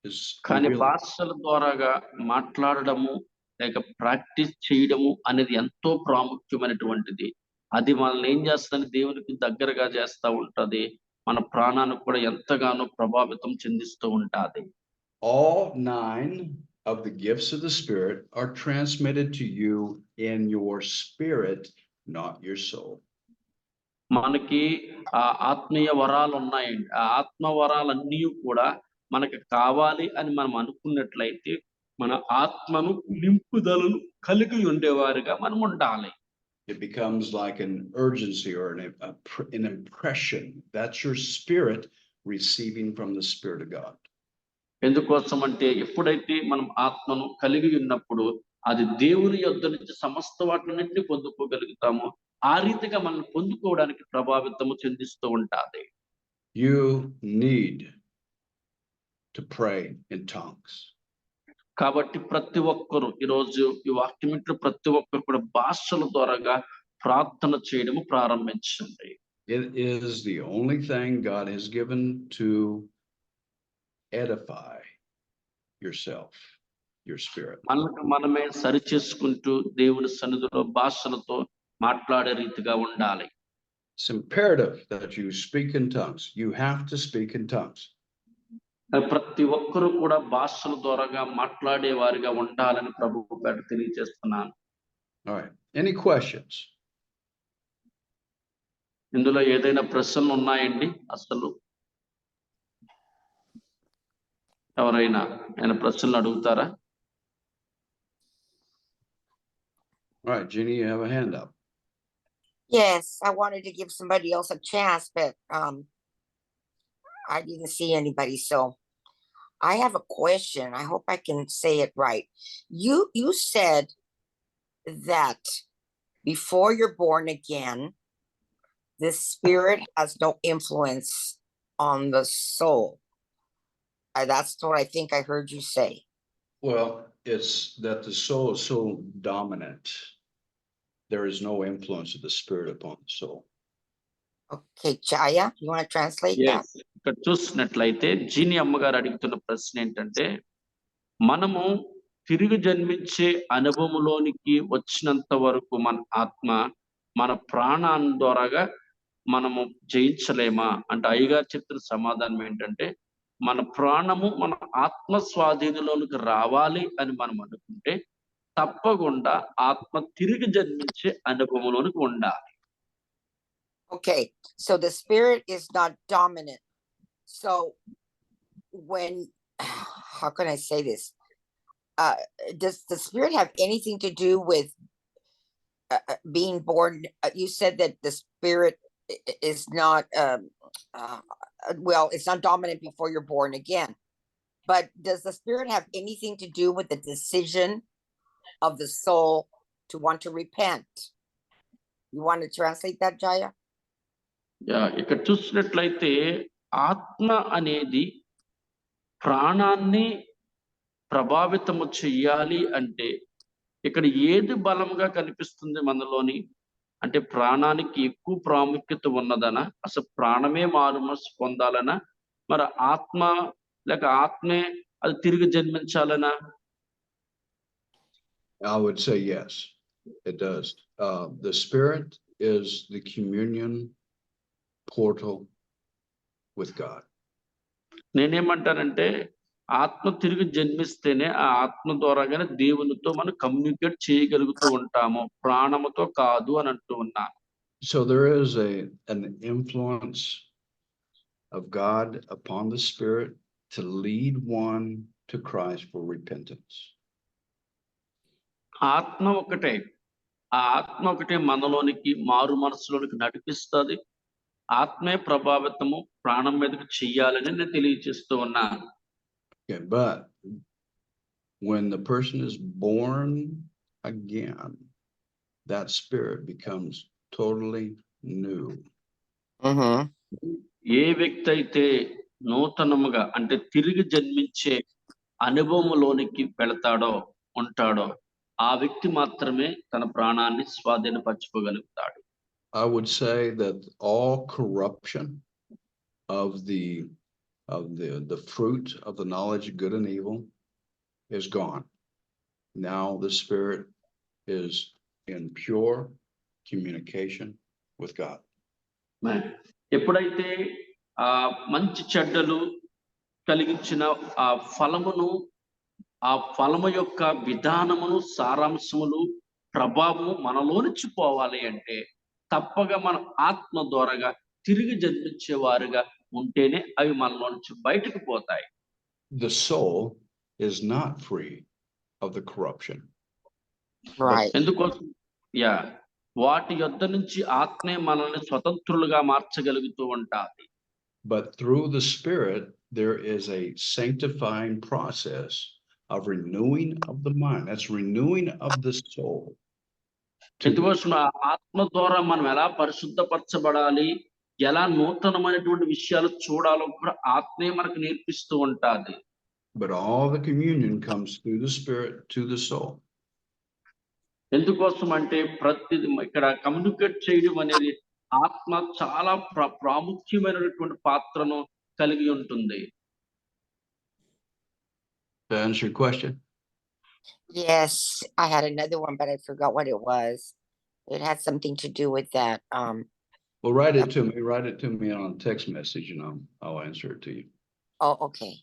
is కానీ revealing. భాషల ద్వారాగా మాట్లాడడము లేక ప్రాక్టీస్ చేయడము అనేది ఎంతో ప్రాముఖ్యమైనటువంటిది. అది మనల్ని ఏం చేస్తదని దేవునికి దగ్గరగా చేస్తా ఉంటది. మన ప్రాణానికి కూడా ఎంతగానో ప్రభావితం చెందిస్తూ ఉంటాది. All 9 of the gifts of the Spirit are transmitted to you in your spirit, not your soul. మనకి ఆత్మీయ వరాలు ఉన్నాయండి. ఆ ఆత్మ వరాలన్నీ కూడా మనకి కావాలి అని మనం అనుకున్నట్లయితే మన ఆత్మను నింపుదలను కలిగి ఉండేవారుగా మనం ఉండాలి. It becomes like an urgency or an impression. That's your spirit receiving from the Spirit of God. ఎందుకోసం అంటే ఎప్పుడైతే మనం ఆత్మను కలిగి ఉన్నప్పుడు అది దేవుని యొద్ద నుంచి సమస్త వాటినన్నింటినీ పొందుకోగలుగుతామో ఆ రీతిగా మనం పొందుకోవడానికి ప్రభావితము చెందిస్తూ ఉంటాది. You need to pray in tongues. కాబట్టి ప్రతి ఒక్కరు ఈరోజు ఈ వాక్యం ఇంట్లో ప్రతి ఒక్కరు కూడా భాషల ద్వారాగా ప్రార్థన చేయడము ప్రారంభించండి. It is the only thing God has given to edify yourself, your spirit. మనకు మనమే సరి చేసుకుంటూ దేవుని సన్నిధిలో భాషలతో మాట్లాడే రీతిగా ఉండాలి. It's imperative that you speak in tongues. You have to speak in tongues. ప్రతి ఒక్కరు కూడా భాషల ద్వారాగా మాట్లాడే వారిగా ఉండాలని ప్రభువు పేట తెలియజేస్తున్నాను. All right. Any questions? ఇందులో ఏదైనా ప్రశ్నలు ఉన్నాయండి? అసలు ఎవరైనా ఏమైనా ప్రశ్నలు అడుగుతారా? All right, Jeannie, you have a hand up. Yes, I wanted to give somebody else a chance, but I didn't see anybody. So I have a question. I hope I can say it right. You said that before you're born again, the spirit has no influence on the soul. That's what I think I heard you say. Well, it's that the soul is so dominant. There is no influence of the spirit upon the soul. Okay, Chaya, you want to translate that? ఇక్కడ చూసినట్లయితే జీని అమ్మగారు అడుగుతున్న ప్రశ్న ఏంటంటే మనము తిరిగి జన్మించే అనుభవంలోనికి వచ్చినంత వరకు మన ఆత్మ మన ప్రాణాన్ని ద్వారాగా మనము జయించలేమా అంటే అయ్యగారు చెప్తున్న సమాధానం ఏంటంటే మన ప్రాణము మన ఆత్మ స్వాధీనంలోనికి రావాలి అని మనం అనుకుంటే తప్పకుండా ఆత్మ తిరిగి జన్మించే అనుభవంలోనికి ఉండాలి. Okay, so the spirit is not dominant. So when, how can I say this? Does the spirit have anything to do with being born? You said that the spirit is not, well, it's not dominant before you're born again. But does the spirit have anything to do with the decision of the soul to want to repent? You want to translate that, Jaya? ఇక్కడ చూసినట్లయితే ఆత్మ అనేది ప్రాణాన్ని ప్రభావితము చెయ్యాలి అంటే ఇక్కడ ఏది బలంగా కనిపిస్తుంది మనలోని అంటే ప్రాణానికి ఎక్కువ ప్రాముఖ్యత ఉన్నదనా అసలు ప్రాణమే మారు మనసు పొందాలనా మరి ఆత్మ లేక ఆత్మే అది తిరిగి జన్మించాలనా? I would say yes, it does. The spirit is the communion portal with God. నేనేమంటానంటే ఆత్మ తిరిగి జన్మిస్తేనే ఆ ఆత్మ ద్వారాగానే దేవునితో మనం కమ్యూనికేట్ చేయగలుగుతూ ఉంటాము, ప్రాణముతో కాదు అని అంటూ ఉన్నాను. So there is an influence of God upon the spirit to lead one to Christ for repentance. ఆత్మ ఒకటే, ఆ ఆత్మ ఒకటే మనలోనికి మారు మనసులోనికి నడిపిస్తుంది. ఆత్మే ప్రభావితము ప్రాణం మీదకి చెయ్యాలని నేను తెలియజేస్తూ ఉన్నాను. Okay, but when the person is born again, that spirit becomes totally new. ఏ వ్యక్తి అయితే నూతనముగా అంటే తిరిగి జన్మించే అనుభవంలోనికి వెళతాడో ఉంటాడో ఆ వ్యక్తి మాత్రమే తన ప్రాణాన్ని స్వాధీనపరచుకోగలుగుతాడు. I would say that all corruption of the fruit of the knowledge of good and evil is gone. Now the spirit is in pure communication with God. ఎప్పుడైతే ఆ మంచి చెడ్డలు కలిగించిన ఆ ఫలమును, ఆ ఫలము యొక్క విధానమును, సారాంశములు, ప్రభావము మనలో నుంచి పోవాలి అంటే తప్పగా మనం ఆత్మ ద్వారాగా తిరిగి జన్మించే వారుగా ఉంటేనే అవి మనలో నుంచి బయటకు పోతాయి. The soul is not free of the corruption. Right. ఎందుకోసం వాటి యొద్ద నుంచి ఆత్మే మనల్ని స్వతంత్రులుగా మార్చగలుగుతూ ఉంటాది. But through the Spirit, there is a sanctifying process of renewing of the mind. That's renewing of the soul. ఎందుకోసం ఆత్మ ద్వారా మనం ఎలా పరిశుద్ధపరచబడాలి, ఎలా నూతనమైనటువంటి విషయాలు చూడాలో కూడా ఆత్మే మనకు నేర్పిస్తూ ఉంటాది. But all the communion comes through the Spirit to the soul. ఎందుకోసం అంటే ప్రతిది ఇక్కడ కమ్యూనికేట్ చేయడం అనేది ఆత్మ చాలా ప్రాముఖ్యమైనటువంటి పాత్రను కలిగి ఉంటుంది. To answer your question? Yes, I had another one, but I forgot what it was. It had something to do with that. Well, write it to me. Write it to me on text message, and I'll answer it to you. Oh, okay.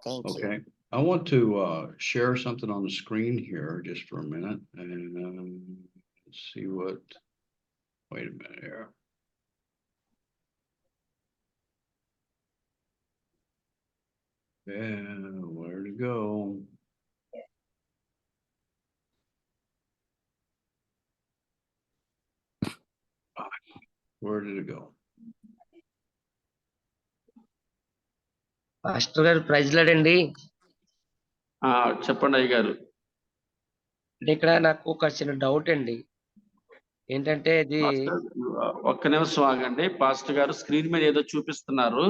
Thank you. Okay. I want to share something on the screen here just for a minute, and let's see what. Wait a minute here. Yeah, where to go? Where did it go? Pastor గారు praise లాడండి. చెప్పండి అయ్య గారు. అంటే ఇక్కడ నాకు ఒక చిన్న doubt అండి. ఏంటంటే ఇది ఒక్క నిమిషం ఆగండి. పాస్టర్ గారు స్క్రీన్ మీద ఏదో చూపిస్తున్నారు.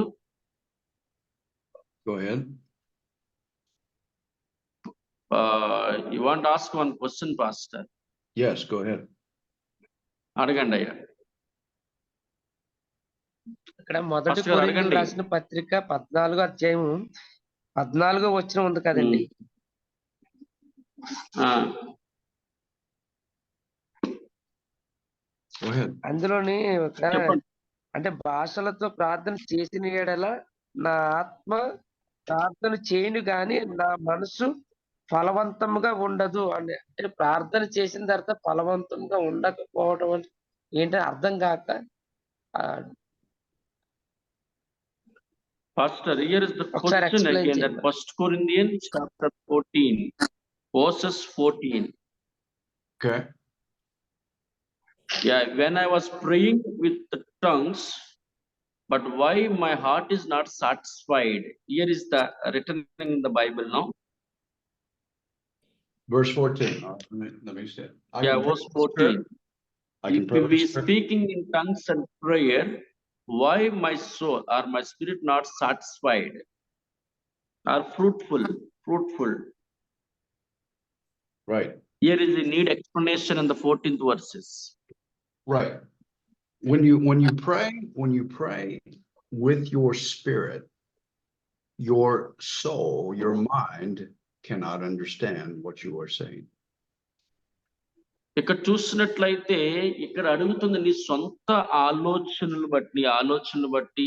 Go ahead. You want to ask one question, Pastor? Yes, go ahead. అడగండి అయ్యా. ఇక్కడ మొదటి కొరింథీయులకు రాసిన పత్రిక 14వ అధ్యాయం 14వ వచనం ఉంది కదండి. అందులోని అంటే భాషలతో ప్రార్థన చేసిన యెడల నా ఆత్మ ప్రార్థన చేయను గాని నా మనసు ఫలవంతంగా ఉండదు అని. అంటే ప్రార్థన చేసిన తర్వాత ఫలవంతంగా ఉండకపోవడం అంటే ఏంటో అర్థం కాక. Pastor, here is the question again, that 1 Corinthians chapter 14, verses 14. Okay. Yeah, when I was praying with the tongues, but why my heart is not satisfied? Here is the written in the Bible now. Verse 14. Let me see it. Verse 14. If we speaking in tongues and prayer, why my soul or my spirit not satisfied or fruitful? Right. Here is the need explanation in the 14th verses. Right. When you pray with your spirit, your soul, your mind cannot understand what you are saying. ఇక్కడ చూసినట్లయితే ఇక్కడ అడుగుతుంది నీ సొంత ఆలోచనలు బట్టి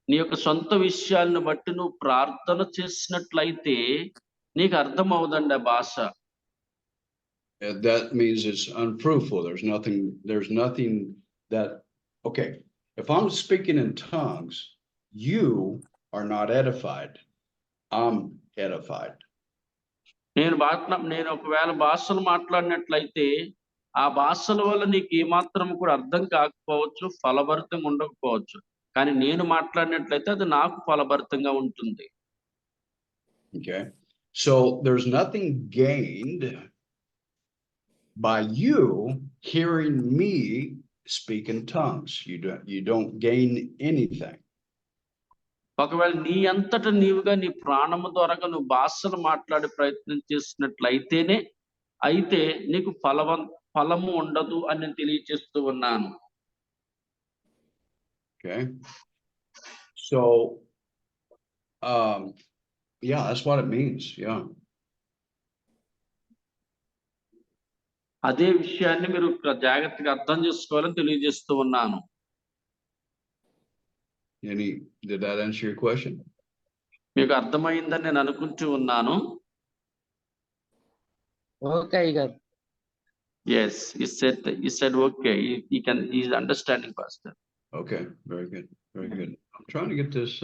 నీ యొక్క సొంత విషయాలను బట్టి నువ్వు ప్రార్థన చేసినట్లయితే నీకు అర్థం అవదండి ఆ భాష. That means it's unfruitful. There's nothing that, okay, if I'm speaking in tongues, you are not edified. I'm edified. నేను ఒకవేళ భాషలు మాట్లాడినట్లయితే ఆ భాషల వల్ల నీకు ఏమాత్రం కూడా అర్థం కాకపోవచ్చు, ఫలభరితంగా ఉండకపోవచ్చు. కానీ నేను మాట్లాడినట్లయితే అది నాకు ఫలభరితంగా ఉంటుంది. Okay. So there's nothing gained by you hearing me speak in tongues. You don't gain anything. ఒకవేళ నీ అంతట నీవుగా నీ ప్రాణము ద్వారా నువ్వు భాషలు మాట్లాడే ప్రయత్నం చేసినట్లయితేనే అయితే నీకు ఫలము ఉండదు అని నేను తెలియజేస్తూ ఉన్నాను. Okay. So yeah, that's what it means. Yeah. అదే విషయాన్ని మీరు జాగ్రత్తగా అర్థం చేసుకోవాలని తెలియజేస్తూ ఉన్నాను. Did that answer your question? మీకు అర్థమైందని నేను అనుకుంటూ ఉన్నాను. ఓకే అయ్యగారు. Yes, he said okay. He's understanding, Pastor. Okay, very good, very good. I'm trying to get this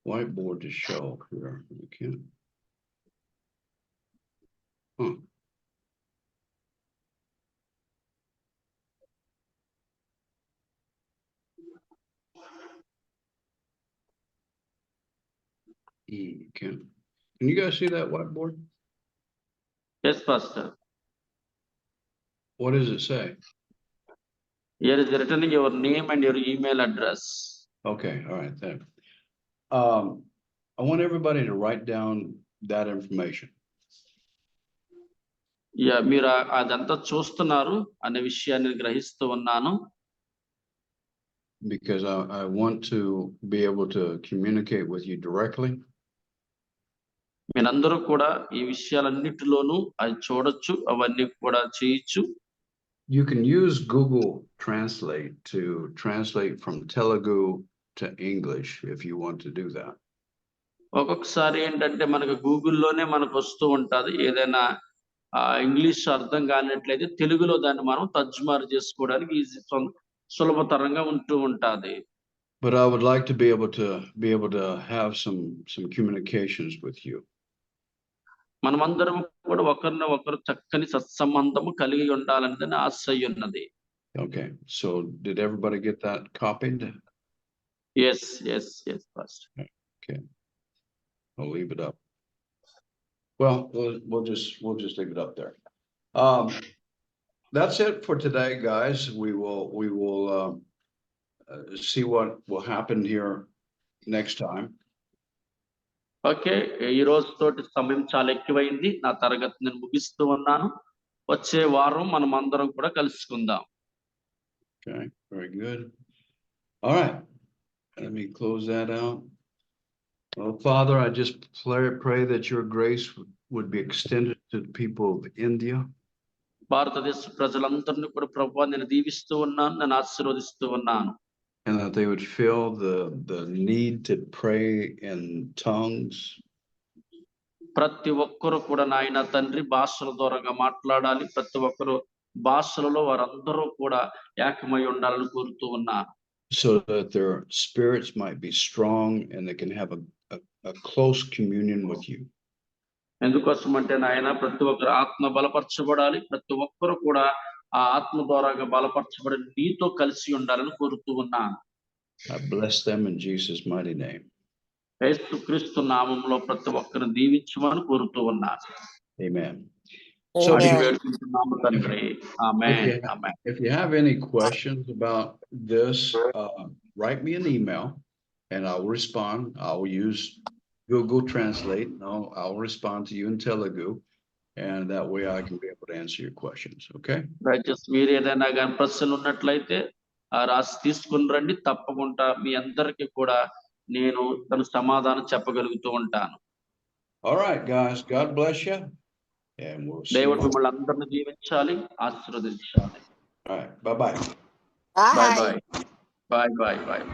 whiteboard to show here. We can't. Can you guys see that whiteboard? Yes, Pastor. What does it say? Here is written your name and your email address. Okay, all right, there. I want everybody to write down that information. Yeah, మీరు అదంతా చూస్తున్నారు అనే విషయాన్ని గ్రహిస్తూ ఉన్నాను. Because I want to be able to communicate with you directly. మీరందరూ కూడా ఈ విషయాలన్నిటిలోనూ అది చూడొచ్చు, అవన్నీ కూడా చేయొచ్చు. You can use Google Translate to translate from Telugu to English if you want to do that. ఒక్కొక్కసారి ఏంటంటే మనకు గూగుల్లోనే మనకు వస్తూ ఉంటది. ఏదైనా ఇంగ్లీష్ అర్థం కానట్లయితే తెలుగులో దాన్ని మనం తర్జుమారు చేసుకోవడానికి సులభతరంగా ఉంటూ ఉంటది. But I would like to be able to have some communications with you. మనమందరం కూడా ఒకరిని ఒకరు చక్కని సత్సంబంధము కలిగి ఉండాలని ఆశయ ఉన్నది. Okay, so did everybody get that copied? Yes, Pastor. Okay, I'll leave it up. Well, we'll just leave it up there. That's it for today, guys. We will see what will happen here next time. Okay, ఈ రోజు తోటి సమయం చాలా ఎక్కువైంది. నా తరగతి నేను ముగిస్తూ ఉన్నాను. వచ్చే వారం మనం అందరం కూడా కలుసుకుందాం. Okay, very good. All right, let me close that out. Oh, Father, I just pray that your grace would be extended to the people of India. భారతదేశ ప్రజలందరినీ కూడా ప్రభువా నేను దీవిస్తూ ఉన్నాను, నేను ఆశీర్వదిస్తూ ఉన్నాను. And that they would feel the need to pray in tongues. ప్రతి ఒక్కరు కూడా నాయన తండ్రి భాషల ద్వారా మాట్లాడాలి. ప్రతి ఒక్కరు భాషలలో వారందరూ కూడా ఏకమై ఉండాలని కోరుతూ ఉన్నాను. So that their spirits might be strong and they can have a close communion with you. ఎందుకోసం అంటే నాయన ప్రతి ఒక్కరు ఆత్మ బలపరచబడాలి. ప్రతి ఒక్కరు కూడా ఆ ఆత్మ ద్వారా బలపరచబడి నీతో కలిసి ఉండాలని కోరుతూ ఉన్నాను. I bless them in Jesus' mighty name. యేసుక్రీస్తు నామములో ప్రతి ఒక్కరిని దీవించమని కోరుతూ ఉన్నాను. Amen. Amen. So వేడుకుంటున్నాము తండ్రి. ఆమేన్. ఆమేన్. if you have any questions about this, write me an email and I'll respond. I'll use Google Translate. I'll respond to you in Telugu, and that way I can be able to answer your questions. Okay? దయచేసి మీరు ఏదైనా కానీ ప్రశ్నలు ఉన్నట్లయితే రాసి తీసుకుని రండి. తప్పకుండా మీ అందరికీ కూడా నేను తన సమాధానం చెప్పగలుగుతూ ఉంటాను. All right, guys. God bless you. And we'll see దేవుడు you. మిమ్మల్ని అందరిని దీవించాలి, ఆశీర్వదించాలి. All right. Bye-bye. Bye. Bye bye.